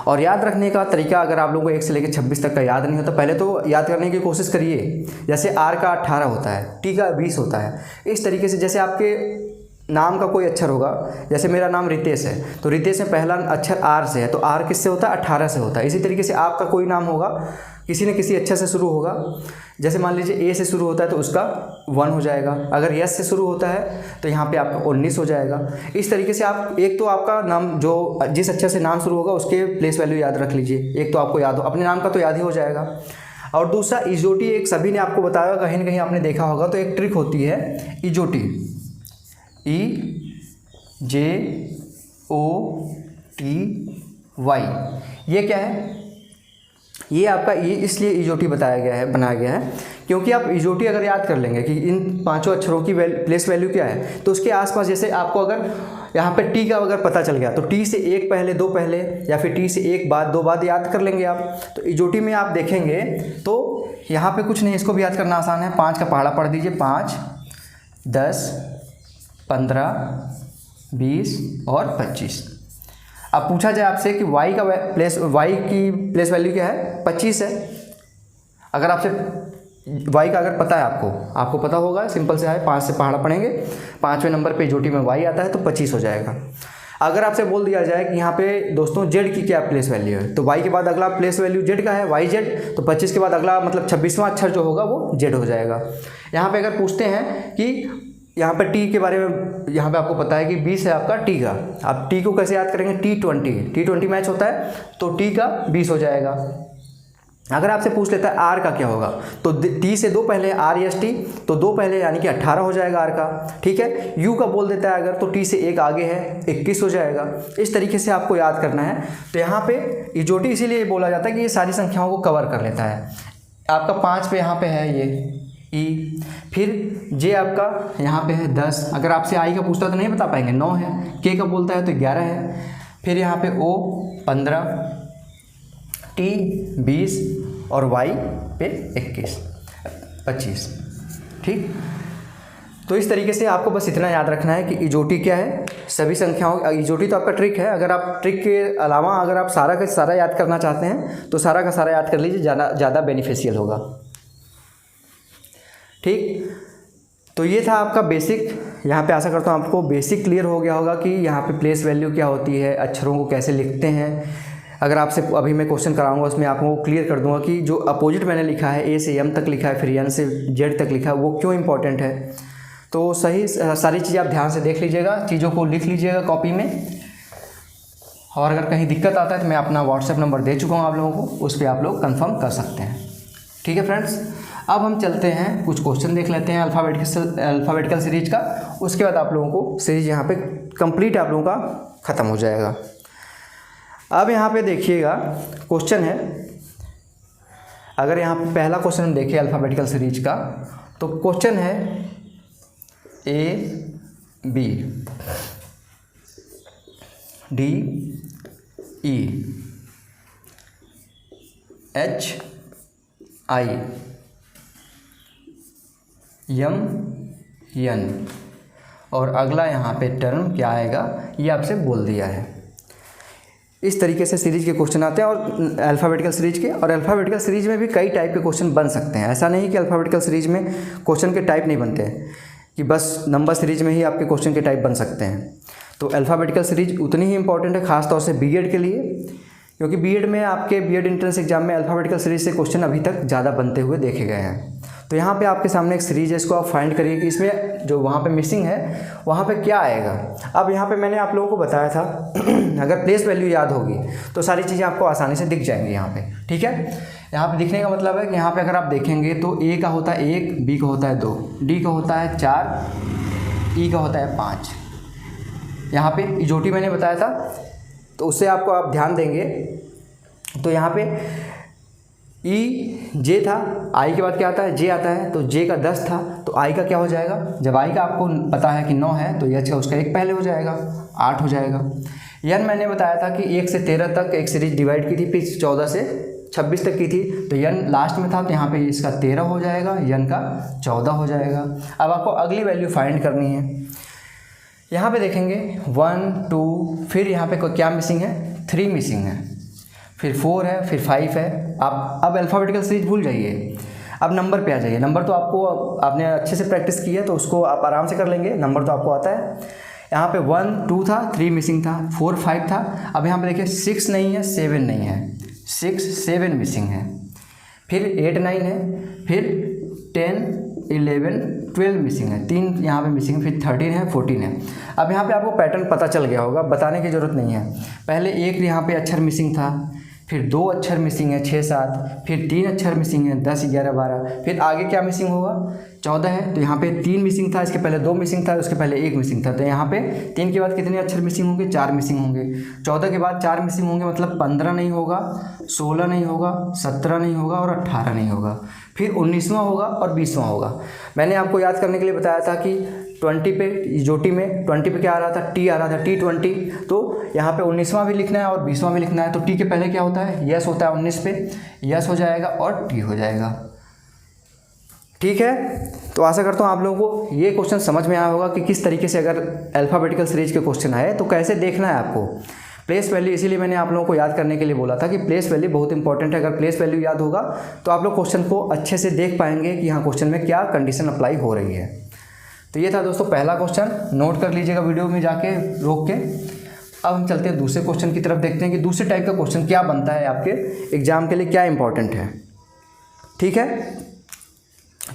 और याद रखने का तरीका, अगर आप लोगों को 1 से लेकर 26 तक का याद नहीं होता, पहले तो याद करने की कोशिश करिए। जैसे आर का 18 होता है, टी का 20 होता है। इस तरीके से जैसे आपके नाम का कोई अक्षर होगा, जैसे मेरा नाम रितेश है, तो रितेश में पहला अक्षर आर से है, तो आर किससे होता है 18 से होता है। इसी तरीके से आपका कोई नाम होगा, किसी न किसी अक्षर से शुरू होगा। जैसे मान लीजिए ए से शुरू होता है तो उसका 1 हो जाएगा, अगर यस से शुरू होता है तो यहाँ पे आपका 19 हो जाएगा। इस तरीके से आप एक तो आपका नाम जो जिस अक्षर से नाम शुरू होगा उसके प्लेस वैल्यू याद रख लीजिए। एक तो आपको याद हो, अपने नाम का तो याद ही हो जाएगा। और दूसरा इजोटी, एक सभी ने आपको बताया, कहीं ना कहीं आपने देखा होगा, तो एक ट्रिक होती है इजोटी, EJOTY। ये क्या है, ये आपका इसलिए इजोटी बनाया गया है क्योंकि आप इजोटी अगर याद कर लेंगे कि इन 5 अक्षरों की प्लेस वैल्यू क्या है, तो उसके आसपास जैसे आपको अगर यहाँ पे टी का अगर पता चल गया तो टी से 1 पहले 2 पहले, या फिर टी से 1 बाद 2 बाद याद कर लेंगे आप। तो इजोटी में आप देखेंगे तो यहाँ पे कुछ नहीं, इसको भी याद करना आसान है। 5 का पहाड़ा पढ़ दीजिए, 5, 10, 15, 20 और 25। अब पूछा जाए आपसे कि y की प्लेस वैल्यू क्या है, 25 है। अगर आपसे y का अगर पता है, आपको पता होगा, सिंपल से है, 5 से पहाड़ा पढ़ेंगे, 5वें नंबर पे इजोटी में y आता है तो 25 हो जाएगा। अगर आपसे बोल दिया जाए कि यहाँ पे दोस्तों z की क्या प्लेस वैल्यू है, तो y के बाद अगला प्लेस वैल्यू z का है, YZ, तो 25 के बाद अगला मतलब 26वां अक्षर जो होगा वो z हो जाएगा। यहाँ पे अगर पूछते हैं कि यहाँ पर टी के बारे में, यहाँ पे आपको पता है कि 20 है आपका टी का, आप टी को कैसे याद करेंगे, T20 मैच होता है तो टी का 20 हो जाएगा। अगर आपसे पूछ लेता है आर का क्या होगा, तो टी से 2 पहले RST, तो 2 पहले यानी कि 18 हो जाएगा आर का। ठीक है, यू का बोल देता है अगर, तो टी से 1 आगे है, 21 हो जाएगा। इस तरीके से आपको याद करना है। तो यहाँ पे इजोटी इसीलिए बोला जाता है कि ये सारी संख्याओं को कवर कर लेता है। आपका 5 पे यहाँ पे है ये ई, फिर जे आपका यहाँ पे है 10। अगर आपसे आई का पूछता तो नहीं बता पाएंगे, 9 है। के का बोलता है तो 11 है। फिर यहाँ पे ओ 15, टी 20 और वाई पे 25। ठीक, तो इस तरीके से आपको बस इतना याद रखना है कि इजोटी क्या है, सभी संख्याओं, इजोटी तो आपका ट्रिक है। अगर आप ट्रिक के अलावा अगर आप सारा का सारा याद करना चाहते हैं तो सारा का सारा याद कर लीजिए, ज़्यादा बेनिफिशियल होगा। ठीक, तो ये था आपका बेसिक। यहाँ पे आशा करता हूँ आपको बेसिक क्लियर हो गया होगा कि यहाँ पे प्लेस वैल्यू क्या होती है, अक्षरों को कैसे लिखते हैं। अगर आपसे अभी मैं क्वेश्चन कराऊंगा उसमें आपको क्लियर कर दूंगा कि जो अपोजिट मैंने लिखा है, ए से एम तक लिखा है, फिर एन से जेड तक लिखा है, वो क्यों इंपॉर्टेंट है। तो सही सारी चीज़ें आप ध्यान से देख लीजिएगा, चीज़ों को लिख लीजिएगा कॉपी में। और अगर कहीं दिक्कत आता है तो मैं अपना व्हाट्सएप नंबर दे चुका हूँ आप लोगों को, उस पर आप लोग कंफर्म कर सकते हैं। ठीक है फ्रेंड्स, अब हम चलते हैं कुछ क्वेश्चन देख लेते हैं अल्फ़ाबेटिकल सीरीज का। उसके बाद आप लोगों को सीरीज यहाँ पे कंप्लीट आप लोगों का ख़त्म हो जाएगा। अब यहाँ पे देखिएगा क्वेश्चन है, अगर यहाँ पे पहला क्वेश्चन हम देखें अल्फ़ाबेटिकल सीरीज का, तो क्वेश्चन है A B D E H I M N, और अगला यहाँ पे टर्म क्या आएगा ये आपसे बोल दिया है। इस तरीके से सीरीज के क्वेश्चन आते हैं और अल्फ़ाबेटिकल सीरीज के, और अल्फ़ाबेटिकल सीरीज में भी कई टाइप के क्वेश्चन बन सकते हैं। ऐसा नहीं कि अल्फ़ाबेटिकल सीरीज में क्वेश्चन के टाइप नहीं बनते हैं, कि बस नंबर सीरीज में ही आपके क्वेश्चन के टाइप बन सकते हैं। तो अल्फ़ाबेटिकल सीरीज उतनी ही इंपॉर्टेंट है खास तौर से बीएड के लिए, क्योंकि बीएड में आपके बीएड एंट्रेंस एग्जाम में अल्फ़ाबेटिकल सीरीज से क्वेश्चन अभी तक ज़्यादा बनते हुए देखे गए हैं। तो यहाँ पे आपके सामने एक सीरीज है, इसको आप फाइंड करिए कि इसमें जो वहाँ पे मिसिंग है वहाँ पे क्या आएगा। अब यहाँ पे मैंने आप लोगों को बताया था अगर प्लेस वैल्यू याद होगी तो सारी चीज़ें आपको आसानी से दिख जाएंगी यहाँ पे। ठीक है, यहाँ पे दिखने का मतलब है कि यहाँ पे अगर आप देखेंगे तो ए का होता है 1, बी का होता है 2, डी का होता है 4, ई का होता है 5। यहाँ पे इजोटी मैंने बताया था, तो उससे आपको आप ध्यान देंगे तो यहाँ पे ई जे था, आई के बाद क्या आता है जे आता है, तो जे का 10 था तो आई का क्या हो जाएगा, जब आई का आपको पता है कि 9 है तो एच का उसका 1 पहले हो जाएगा, 8 हो जाएगा। एन मैंने बताया था कि 1 से 13 तक एक सीरीज डिवाइड की थी, फिर 14 से 26 तक की थी, तो एन लास्ट में था तो यहाँ पे इसका 13 हो जाएगा, एन का 14 हो जाएगा। अब आपको अगली वैल्यू फाइंड करनी है। यहाँ पे देखेंगे 1 2, फिर यहाँ पे क्या मिसिंग है, 3 मिसिंग है, फिर 4 है, फिर 5 है। आप अब अल्फ़ाबेटिकल सीरीज भूल जाइए, अब नंबर पे आ जाइए। नंबर तो आपने अच्छे से प्रैक्टिस की है तो उसको आप आराम से कर लेंगे, नंबर तो आपको आता है। यहाँ पे 1 2 था, 3 मिसिंग था, 4 5 था। अब यहाँ पे देखिए 6 नहीं है, 7 नहीं है, 6 7 मिसिंग है, फिर 8 9 है, फिर 10 11 12 मिसिंग है, 3 यहाँ पे मिसिंग, फिर 13 है, 14 है। अब यहाँ पे आपको पैटर्न पता चल गया होगा, बताने की ज़रूरत नहीं है। पहले एक यहाँ पे अक्षर मिसिंग था, फिर 2 अक्षर मिसिंग है 6 7, फिर 3 अक्षर मिसिंग है 10 11 12, फिर आगे क्या मिसिंग होगा 14 है, तो यहाँ पे 3 मिसिंग था, इसके पहले 2 मिसिंग था, उसके पहले 1 मिसिंग था, तो यहाँ पे 3 के बाद कितने अक्षर मिसिंग होंगे, 4 मिसिंग होंगे। 14 के बाद 4 मिसिंग होंगे, मतलब 15 नहीं होगा, 16 नहीं होगा, 17 नहीं होगा और 18 नहीं होगा, फिर 19वां होगा और 20वां होगा। मैंने आपको याद करने के लिए बताया था कि 20 पे इजोटी में 20 पे क्या आ रहा था, टी आ रहा था, T20, तो यहाँ पे 19वां भी लिखना है और 20वां भी लिखना है। तो टी के पहले क्या होता है, यस होता है, 19 पे यस हो जाएगा और टी हो जाएगा। ठीक है, तो आशा करता हूँ आप लोगों को ये क्वेश्चन समझ में आया होगा कि किस तरीके से अगर अल्फ़ाबेटिकल सीरीज के क्वेश्चन आए तो कैसे देखना है आपको। प्लेस वैल्यू इसीलिए मैंने आप लोगों को याद करने के लिए बोला था कि प्लेस वैल्यू बहुत इंपॉर्टेंट है। अगर प्लेस वैल्यू याद होगा तो आप लोग क्वेश्चन को अच्छे से देख पाएंगे कि यहाँ क्वेश्चन में क्या कंडीशन अप्लाई हो रही है। तो ये था दोस्तों पहला क्वेश्चन, नोट कर लीजिएगा वीडियो में जाके रोक के। अब हम चलते हैं दूसरे क्वेश्चन की तरफ, देखते हैं कि दूसरे टाइप का क्वेश्चन क्या बनता है आपके एग्जाम के लिए, क्या इंपॉर्टेंट है। ठीक है,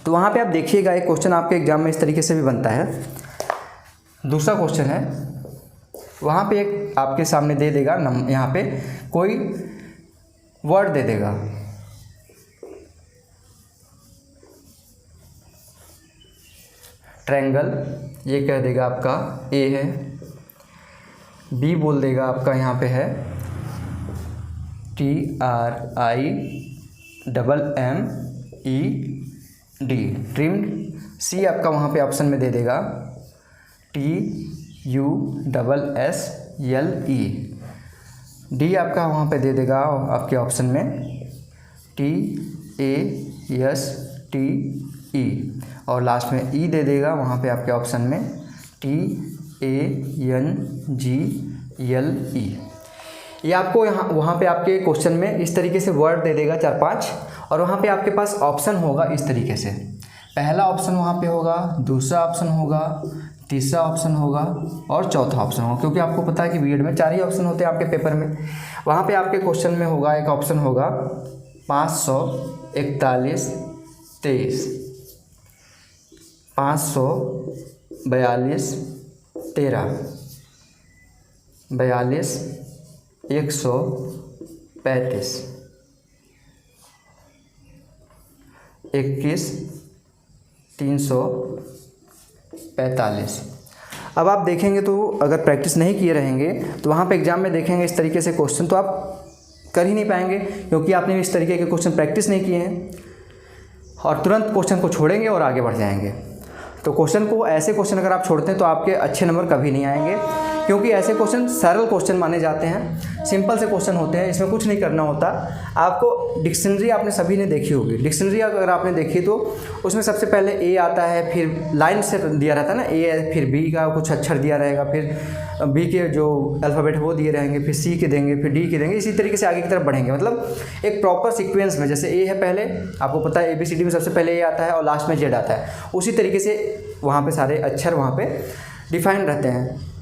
तो वहाँ पे आप देखिएगा एक क्वेश्चन आपके एग्जाम में इस तरीके से भी बनता है। दूसरा क्वेश्चन है, वहाँ पे एक आपके सामने दे देगा, यहाँ पे कोई वर्ड दे देगा, ट्रायंगल, ये कह देगा आपका ए है, बी बोल देगा आपका यहाँ पे है TRIMMED, ट्रिम्ड। सी आपका वहाँ पे ऑप्शन में दे देगा TUSSLE। डी आपका वहाँ पे दे देगा आपके ऑप्शन में TASTE। ई, और लास्ट में ई दे देगा वहाँ पे आपके ऑप्शन में TANGLE। ये आपको यहाँ वहाँ पे आपके क्वेश्चन में इस तरीके से वर्ड दे देगा 4-5, और वहाँ पे आपके पास ऑप्शन होगा इस तरीके से। पहला ऑप्शन वहाँ पे होगा, दूसरा ऑप्शन होगा, तीसरा ऑप्शन होगा और चौथा ऑप्शन होगा, क्योंकि आपको पता है कि बीएड में 4 ही ऑप्शन होते हैं आपके पेपर में। वहाँ पे आपके क्वेश्चन में होगा एक ऑप्शन होगा 541 23, 542 13, 42 135, 21 345। अब आप देखेंगे तो अगर प्रैक्टिस नहीं किए रहेंगे तो वहाँ पे एग्ज़ाम में देखेंगे इस तरीके से क्वेश्चन तो आप कर ही नहीं पाएंगे, क्योंकि आपने इस तरीके के क्वेश्चन प्रैक्टिस नहीं किए हैं, और तुरंत क्वेश्चन को छोड़ेंगे और आगे बढ़ जाएंगे। तो क्वेश्चन को, ऐसे क्वेश्चन अगर आप छोड़ते हैं तो आपके अच्छे नंबर कभी नहीं आएंगे, क्योंकि ऐसे क्वेश्चन सरल क्वेश्चन माने जाते हैं, सिंपल से क्वेश्चन होते हैं, इसमें कुछ नहीं करना होता। आपको डिक्शनरी आपने सभी ने देखी होगी, डिक्शनरी अगर आपने देखी तो उसमें सबसे पहले ए आता है, फिर लाइन से दिया रहता है ना, ए, फिर बी का कुछ अक्षर दिया रहेगा, फिर बी के जो अल्फ़ाबेट वो दिए रहेंगे, फिर सी के देंगे, फिर डी के देंगे, इसी तरीके से आगे की तरफ बढ़ेंगे। मतलब एक प्रॉपर सीक्वेंस में, जैसे ए है पहले, आपको पता है ABCD में सबसे पहले ए आता है और लास्ट में जेड आता है, उसी तरीके से वहाँ पे सारे अक्षर वहाँ पे डिफाइन रहते हैं।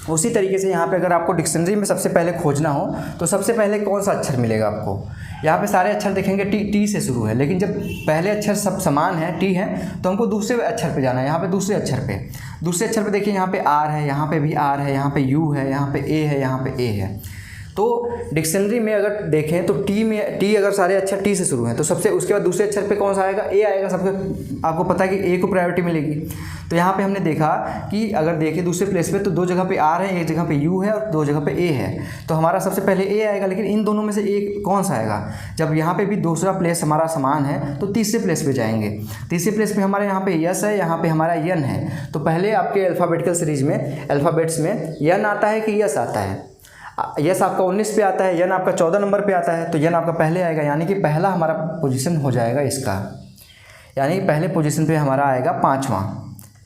उसी तरीके से यहाँ पे अगर आपको डिक्शनरी में सबसे पहले खोजना हो तो सबसे पहले कौन सा अक्षर मिलेगा आपको? यहाँ पे सारे अक्षर देखेंगे टी से शुरू है, लेकिन जब पहले अक्षर सब समान है, टी है, तो हमको दूसरे अक्षर पे जाना है। यहाँ पे दूसरे अक्षर पे देखिए, यहाँ पे आर है, यहाँ पे भी आर है, यहाँ पे यू है, यहाँ पे ए है, यहाँ पे ए है। तो डिक्शनरी में अगर देखें तो टी अगर सारे अक्षर टी से शुरू हैं तो सबसे उसके बाद दूसरे अक्षर पे कौन सा आएगा? ए आएगा। सबके आपको पता है कि ए को प्रायोरिटी मिलेगी। तो यहाँ पे हमने देखा कि अगर देखें दूसरे प्लेस पे तो 2 जगह पे आर है, 1 जगह पे यू है और 2 जगह पे ए है, तो हमारा सबसे पहले ए आएगा। लेकिन इन दोनों में से ए कौन सा आएगा? जब यहाँ पे भी दूसरा प्लेस हमारा समान है तो तीसरे प्लेस पे जाएंगे। तीसरे प्लेस पे हमारे यहाँ पे यस है, यहाँ पे हमारा यन है। तो पहले आपके अल्फ़ाबेटिकल सीरीज में अल्फ़ाबेट्स में यन आता है कि यस आता है? यस आपका 19 पे आता है, यन आपका 14 नंबर पे आता है, तो यन आपका पहले आएगा, यानी कि पहला हमारा पोजीशन हो जाएगा इसका, यानी कि पहले पोजीशन पे हमारा आएगा 5वां।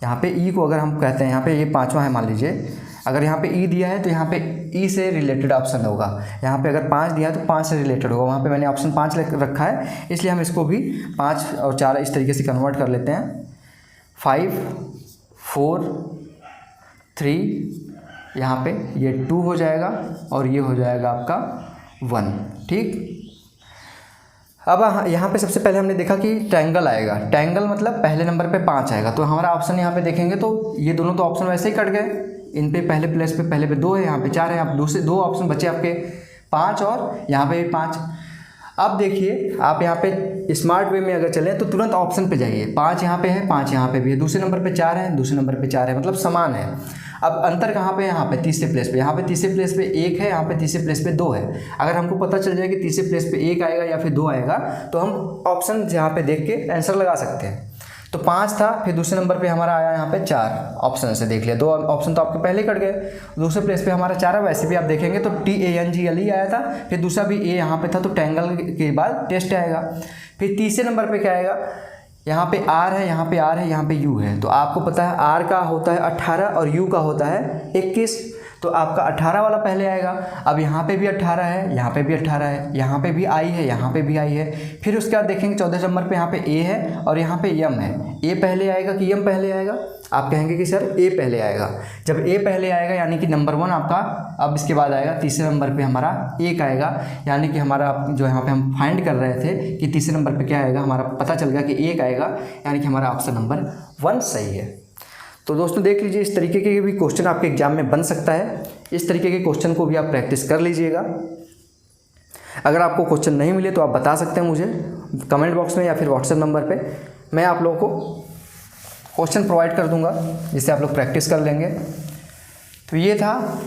यहाँ पे ई को अगर हम कहते हैं, यहाँ पे ये 5वां है मान लीजिए, अगर यहाँ पे ई दिया है तो यहाँ पे ई से रिलेटेड ऑप्शन होगा। यहाँ पे अगर 5 दिया है तो 5 से रिलेटेड होगा। वहाँ पे मैंने ऑप्शन 5 रखा है, इसलिए हम इसको भी 5 और 4 इस तरीके से कन्वर्ट कर लेते हैं। 5 4 3, यहाँ पे ये 2 हो जाएगा और ये हो जाएगा आपका 1। ठीक, अब यहाँ पे सबसे पहले हमने देखा कि ट्रायंगल आएगा। ट्रायंगल मतलब पहले नंबर पे 5 आएगा, तो हमारा ऑप्शन यहाँ पे देखेंगे तो ये दोनों तो ऑप्शन वैसे ही कट गए। इन पे पहले प्लेस पे पहले पे 2 है, यहाँ पे 4 है, आप दूसरे 2 ऑप्शन बचे आपके 5 और यहाँ पे भी 5। अब देखिए आप यहाँ पे स्मार्ट वे में अगर चलें तो तुरंत ऑप्शन पे जाइए। 5 यहाँ पे है, 5 यहाँ पे भी है, दूसरे नंबर पे 4 है, दूसरे नंबर पे 4 है, मतलब समान है। अब अंतर कहाँ पे? यहाँ पे तीसरे प्लेस पे। यहाँ पे तीसरे प्लेस पे 1 है, यहाँ पे तीसरे प्लेस पे 2 है। अगर हमको पता चल जाए कि तीसरे प्लेस पे 1 आएगा या फिर 2 आएगा तो हम ऑप्शन यहाँ पे देख के आंसर लगा सकते हैं। तो 5 था, फिर दूसरे नंबर पे हमारा आया यहाँ पे 4, ऑप्शन से देख लिया। 2 ऑप्शन तो आपके पहले कट गए। दूसरे प्लेस पे हमारा 4 है, वैसे भी आप देखेंगे तो TANGLE आया था, फिर दूसरा भी ए यहाँ पे था, तो ट्रायंगल के बाद टेस्ट आएगा। फिर तीसरे नंबर पे क्या आएगा? यहाँ पे आर है, यहाँ पे आर है, यहाँ पे यू है। तो आपको पता है आर का होता है 18 और यू का होता है 21, तो आपका 18 वाला पहले आएगा। अब यहाँ पे भी 18 है, यहाँ पे भी 18 है, यहाँ पे भी आई है, यहाँ पे भी आई है। फिर उसके बाद देखेंगे 14 नंबर पे यहाँ पे ए है और यहाँ पे यम है। ए पहले आएगा कि यम पहले आएगा? आप कहेंगे कि सर ए पहले आएगा। जब ए पहले आएगा यानी कि नंबर 1 आपका, अब इसके बाद आएगा तीसरे नंबर पे हमारा 1 आएगा, यानी कि हमारा जो यहाँ पे हम फाइंड कर रहे थे कि तीसरे नंबर पे क्या आएगा, हमारा पता चल गया कि 1 आएगा, यानी कि हमारा ऑप्शन नंबर 1 सही है। तो दोस्तों देख लीजिए, इस तरीके के भी क्वेश्चन आपके एग्जाम में बन सकता है। इस तरीके के क्वेश्चन को भी आप प्रैक्टिस कर लीजिएगा। अगर आपको क्वेश्चन नहीं मिले तो आप बता सकते हैं मुझे कमेंट बॉक्स में या फिर व्हाट्सएप नंबर पे। मैं आप लोगों को क्वेश्चन प्रोवाइड कर दूंगा जिससे आप लोग प्रैक्टिस कर लेंगे। तो ये था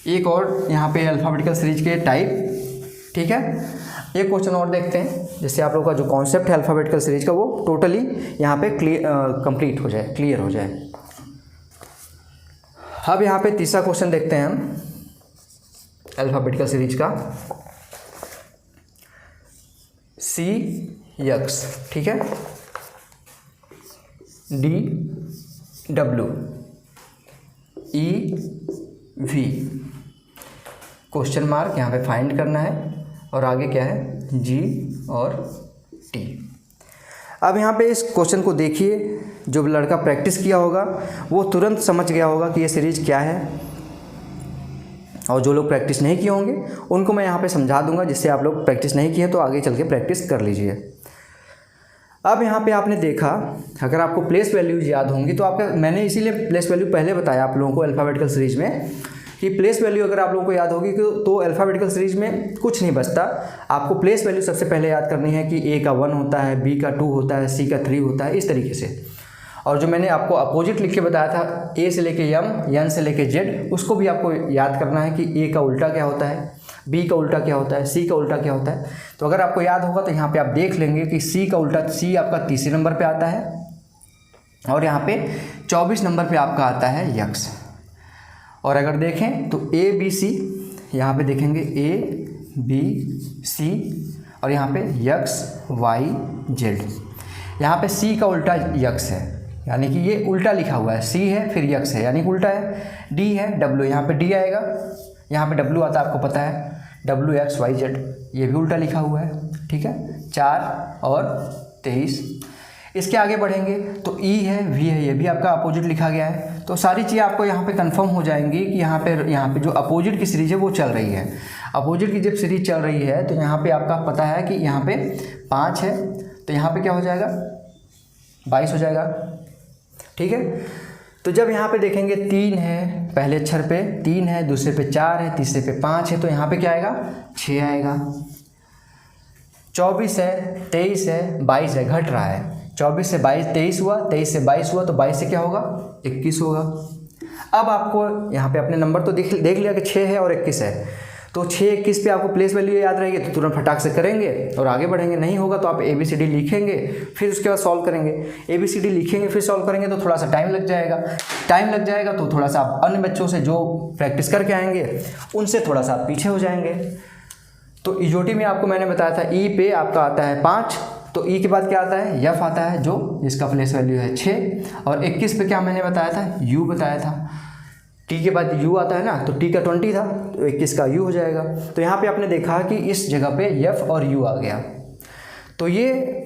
एक और यहाँ पे अल्फ़ाबेटिकल सीरीज के टाइप। ठीक है, एक क्वेश्चन और देखते हैं जिससे आप लोग का जो कॉन्सेप्ट है अल्फ़ाबेटिकल सीरीज का वो टोटली यहाँ पे कंप्लीट हो जाए, क्लियर हो जाए। अब यहाँ पे तीसरा क्वेश्चन देखते हैं हम अल्फ़ाबेटिकल सीरीज का, CX। ठीक है, DW EV क्वेश्चन मार्क यहाँ पे फाइंड करना है और आगे क्या है G और T। अब यहाँ पे इस क्वेश्चन को देखिए, जो लड़का प्रैक्टिस किया होगा वो तुरंत समझ गया होगा कि ये सीरीज क्या है, और जो लोग प्रैक्टिस नहीं किए होंगे उनको मैं यहाँ पे समझा दूंगा, जिससे आप लोग प्रैक्टिस नहीं किए तो आगे चल के प्रैक्टिस कर लीजिए। अब यहाँ पे आपने देखा, अगर आपको प्लेस वैल्यूज याद होंगी तो आपका, मैंने इसीलिए प्लेस वैल्यू पहले बताया आप लोगों को अल्फ़ाबेटिकल सीरीज में, कि प्लेस वैल्यू अगर आप लोगों को याद होगी तो अल्फ़ाबेटिकल सीरीज में कुछ नहीं बचता। आपको प्लेस वैल्यू सबसे पहले याद करनी है कि A का 1 होता है, B का 2 होता है, C का 3 होता है, इस तरीके से। और जो मैंने आपको अपोजिट लिख के बताया था, A से लेके M, N से लेके Z, उसको भी आपको याद करना है कि A का उल्टा क्या होता है, B का उल्टा क्या होता है, C का उल्टा क्या होता है। तो अगर आपको याद होगा तो यहाँ पे आप देख लेंगे कि C का उल्टा, C आपका तीसरे नंबर पे आता है, और यहाँ पे 24 नंबर पे आपका आता है यक्स। और अगर देखें तो A B C, यहाँ पे देखेंगे A B C, और यहाँ पे यक्स Y Z। यहाँ पे C का उल्टा यक्स है, यानी कि ये उल्टा लिखा हुआ है, C है फिर यक्स है, यानी कि उल्टा है। D है W, यहाँ पे D आएगा, यहाँ पे W आता है, आपको पता है W X Y Z, ये भी उल्टा लिखा हुआ है, ठीक है। 4 और 23। इसके आगे बढ़ेंगे तो E है V है, ये भी आपका अपोजिट लिखा गया है। तो सारी चीज़ें आपको यहाँ पे कंफर्म हो जाएंगी कि यहाँ पे जो अपोजिट की सीरीज है वो चल रही है। अपोजिट की जब सीरीज चल रही है तो यहाँ पे आपका पता है कि यहाँ पे 5 है, तो यहाँ पे क्या हो जाएगा 22 हो जाएगा, ठीक है। तो जब यहाँ पे देखेंगे 3 है, पहले अक्षर पे 3 है, दूसरे पे 4 है, तीसरे पे 5 है, तो यहाँ पे क्या आएगा 6 आएगा। 24 है, 23 है, 22 है, घट रहा है। 24 से 22 23 हुआ, 23 से 22 हुआ, तो 22 से क्या होगा 21 होगा। अब आपको यहाँ पे अपने नंबर तो देख लिया कि 6 है और 21 है, तो 6 21 पे आपको प्लेस वैल्यू याद रहेगी तो तुरंत फटाक से करेंगे और आगे बढ़ेंगे। नहीं होगा तो आप ABCD लिखेंगे, फिर उसके बाद सॉल्व करेंगे। ABCD लिखेंगे फिर सॉल्व करेंगे तो थोड़ा सा टाइम लग जाएगा, तो थोड़ा सा आप अन्य बच्चों से जो प्रैक्टिस करके आएंगे उनसे थोड़ा सा आप पीछे हो जाएंगे। तो इजोटी में आपको मैंने बताया था E पे आपका आता है 5, तो E के बाद क्या आता है F आता है, जो जिसका प्लेस वैल्यू है 6, और 21 पे क्या मैंने बताया था U बताया था। T के बाद U आता है ना, तो T का 20 था तो 21 का U हो जाएगा। तो यहाँ पे आपने देखा कि इस जगह पे F और U आ गया। तो ये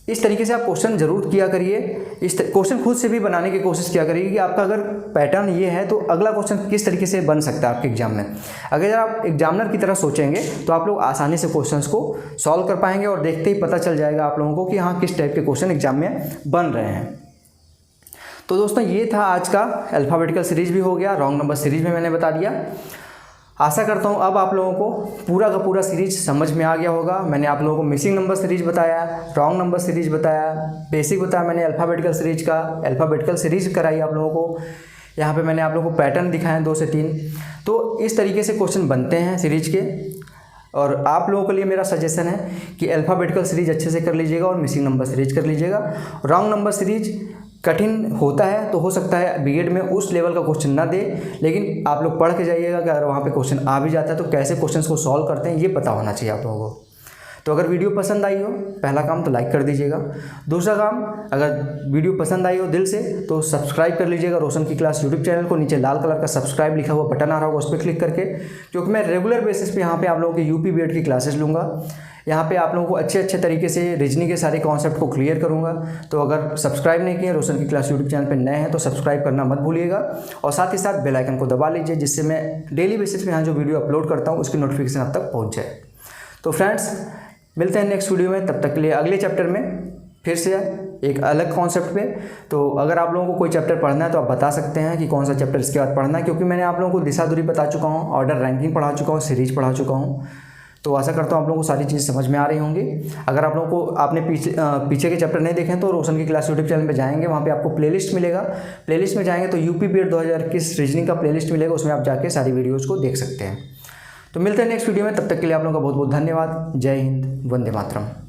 इस तरीके से आप क्वेश्चन जरूर किया करिए, इस क्वेश्चन खुद से भी बनाने की कोशिश किया करिए कि आपका अगर पैटर्न ये है तो अगला क्वेश्चन किस तरीके से बन सकता है आपके एग्जाम में। अगर आप एग्जामिनर की तरह सोचेंगे तो आप लोग आसानी से क्वेश्चंस को सॉल्व कर पाएंगे, और देखते ही पता चल जाएगा आप लोगों को कि हाँ किस टाइप के क्वेश्चन एग्जाम में बन रहे हैं। तो दोस्तों ये था आज का अल्फ़ाबेटिकल सीरीज भी हो गया, रॉन्ग नंबर सीरीज में मैंने बता दिया। आशा करता हूँ अब आप लोगों को पूरा का पूरा सीरीज समझ में आ गया होगा। मैंने आप लोगों को मिसिंग नंबर सीरीज बताया, रॉन्ग नंबर सीरीज बताया, बेसिक बताया मैंने अल्फ़ाबेटिकल सीरीज का, अल्फ़ाबेटिकल सीरीज कराई आप लोगों को। यहाँ पे मैंने आप लोगों को पैटर्न दिखाए 2 से 3। तो इस तरीके से क्वेश्चन बनते हैं सीरीज के, और आप लोगों के लिए मेरा सजेशन है कि अल्फ़ाबेटिकल सीरीज अच्छे से कर लीजिएगा और मिसिंग नंबर सीरीज कर लीजिएगा। रॉन्ग नंबर सीरीज कठिन होता है, तो हो सकता है बीएड में उस लेवल का क्वेश्चन ना दे, लेकिन आप लोग पढ़ के जाइएगा कि अगर वहाँ पे क्वेश्चन आ भी जाता है तो कैसे क्वेश्चंस को सॉल्व करते हैं ये पता होना चाहिए आप लोगों को। तो अगर वीडियो पसंद आई हो, पहला काम तो लाइक कर दीजिएगा। दूसरा काम, अगर वीडियो पसंद आई हो दिल से तो सब्सक्राइब कर लीजिएगा रोशन की क्लास यूट्यूब चैनल को। नीचे लाल कलर का सब्सक्राइब लिखा हुआ बटन आ रहा होगा, उस पर क्लिक करके, क्योंकि मैं रेगुलर बेसिस पे यहाँ पे आप लोगों के यूपी बीएड की क्लासेस लूँगा। यहाँ पे आप लोगों को अच्छे तरीके से रीजनिंग के सारे कॉन्सेप्ट को क्लियर करूँगा। तो अगर सब्सक्राइब नहीं किए, रोशन की क्लास यूट्यूब चैनल पर नए हैं तो सब्सक्राइब करना मत भूलिएगा, और साथ ही साथ बेल आइकन को दबा लीजिए, जिससे मैं डेली बेसिस पे यहाँ जो वीडियो अपलोड करता हूँ उसकी नोटिफिकेशन आप तक पहुँच जाए। तो फ्रेंड्स मिलते हैं नेक्स्ट वीडियो में, तब तक के लिए अगले चैप्टर में फिर से एक अलग कॉन्सेप्ट पे। तो अगर आप लोगों को कोई चैप्टर पढ़ना है तो आप बता सकते हैं कि कौन सा चैप्टर इसके बाद पढ़ना है, क्योंकि मैंने आप लोगों को दिशा दूरी बता चुका हूँ, ऑर्डर रैंकिंग पढ़ा चुका हूँ, सीरीज पढ़ा चुका हूँ। तो आशा करता हूँ आप लोगों को सारी चीज़ें समझ में आ रही होंगी। अगर आप लोगों को आपने पीछे के चैप्टर नहीं देखे तो रोशन की क्लास यूट्यूब चैनल पे जाएंगे, वहाँ पे आपको प्लेलिस्ट मिलेगा। प्लेलिस्ट में जाएंगे तो यूपी बीएड 2021 रीजनिंग का प्लेलिस्ट मिलेगा, उसमें आप जाके सारी वीडियोज़ को देख सकते हैं। तो मिलते हैं नेक्स्ट वीडियो में, तब तक के लिए आप लोगों का बहुत बहुत धन्यवाद। जय हिंद, वंदे मातरम।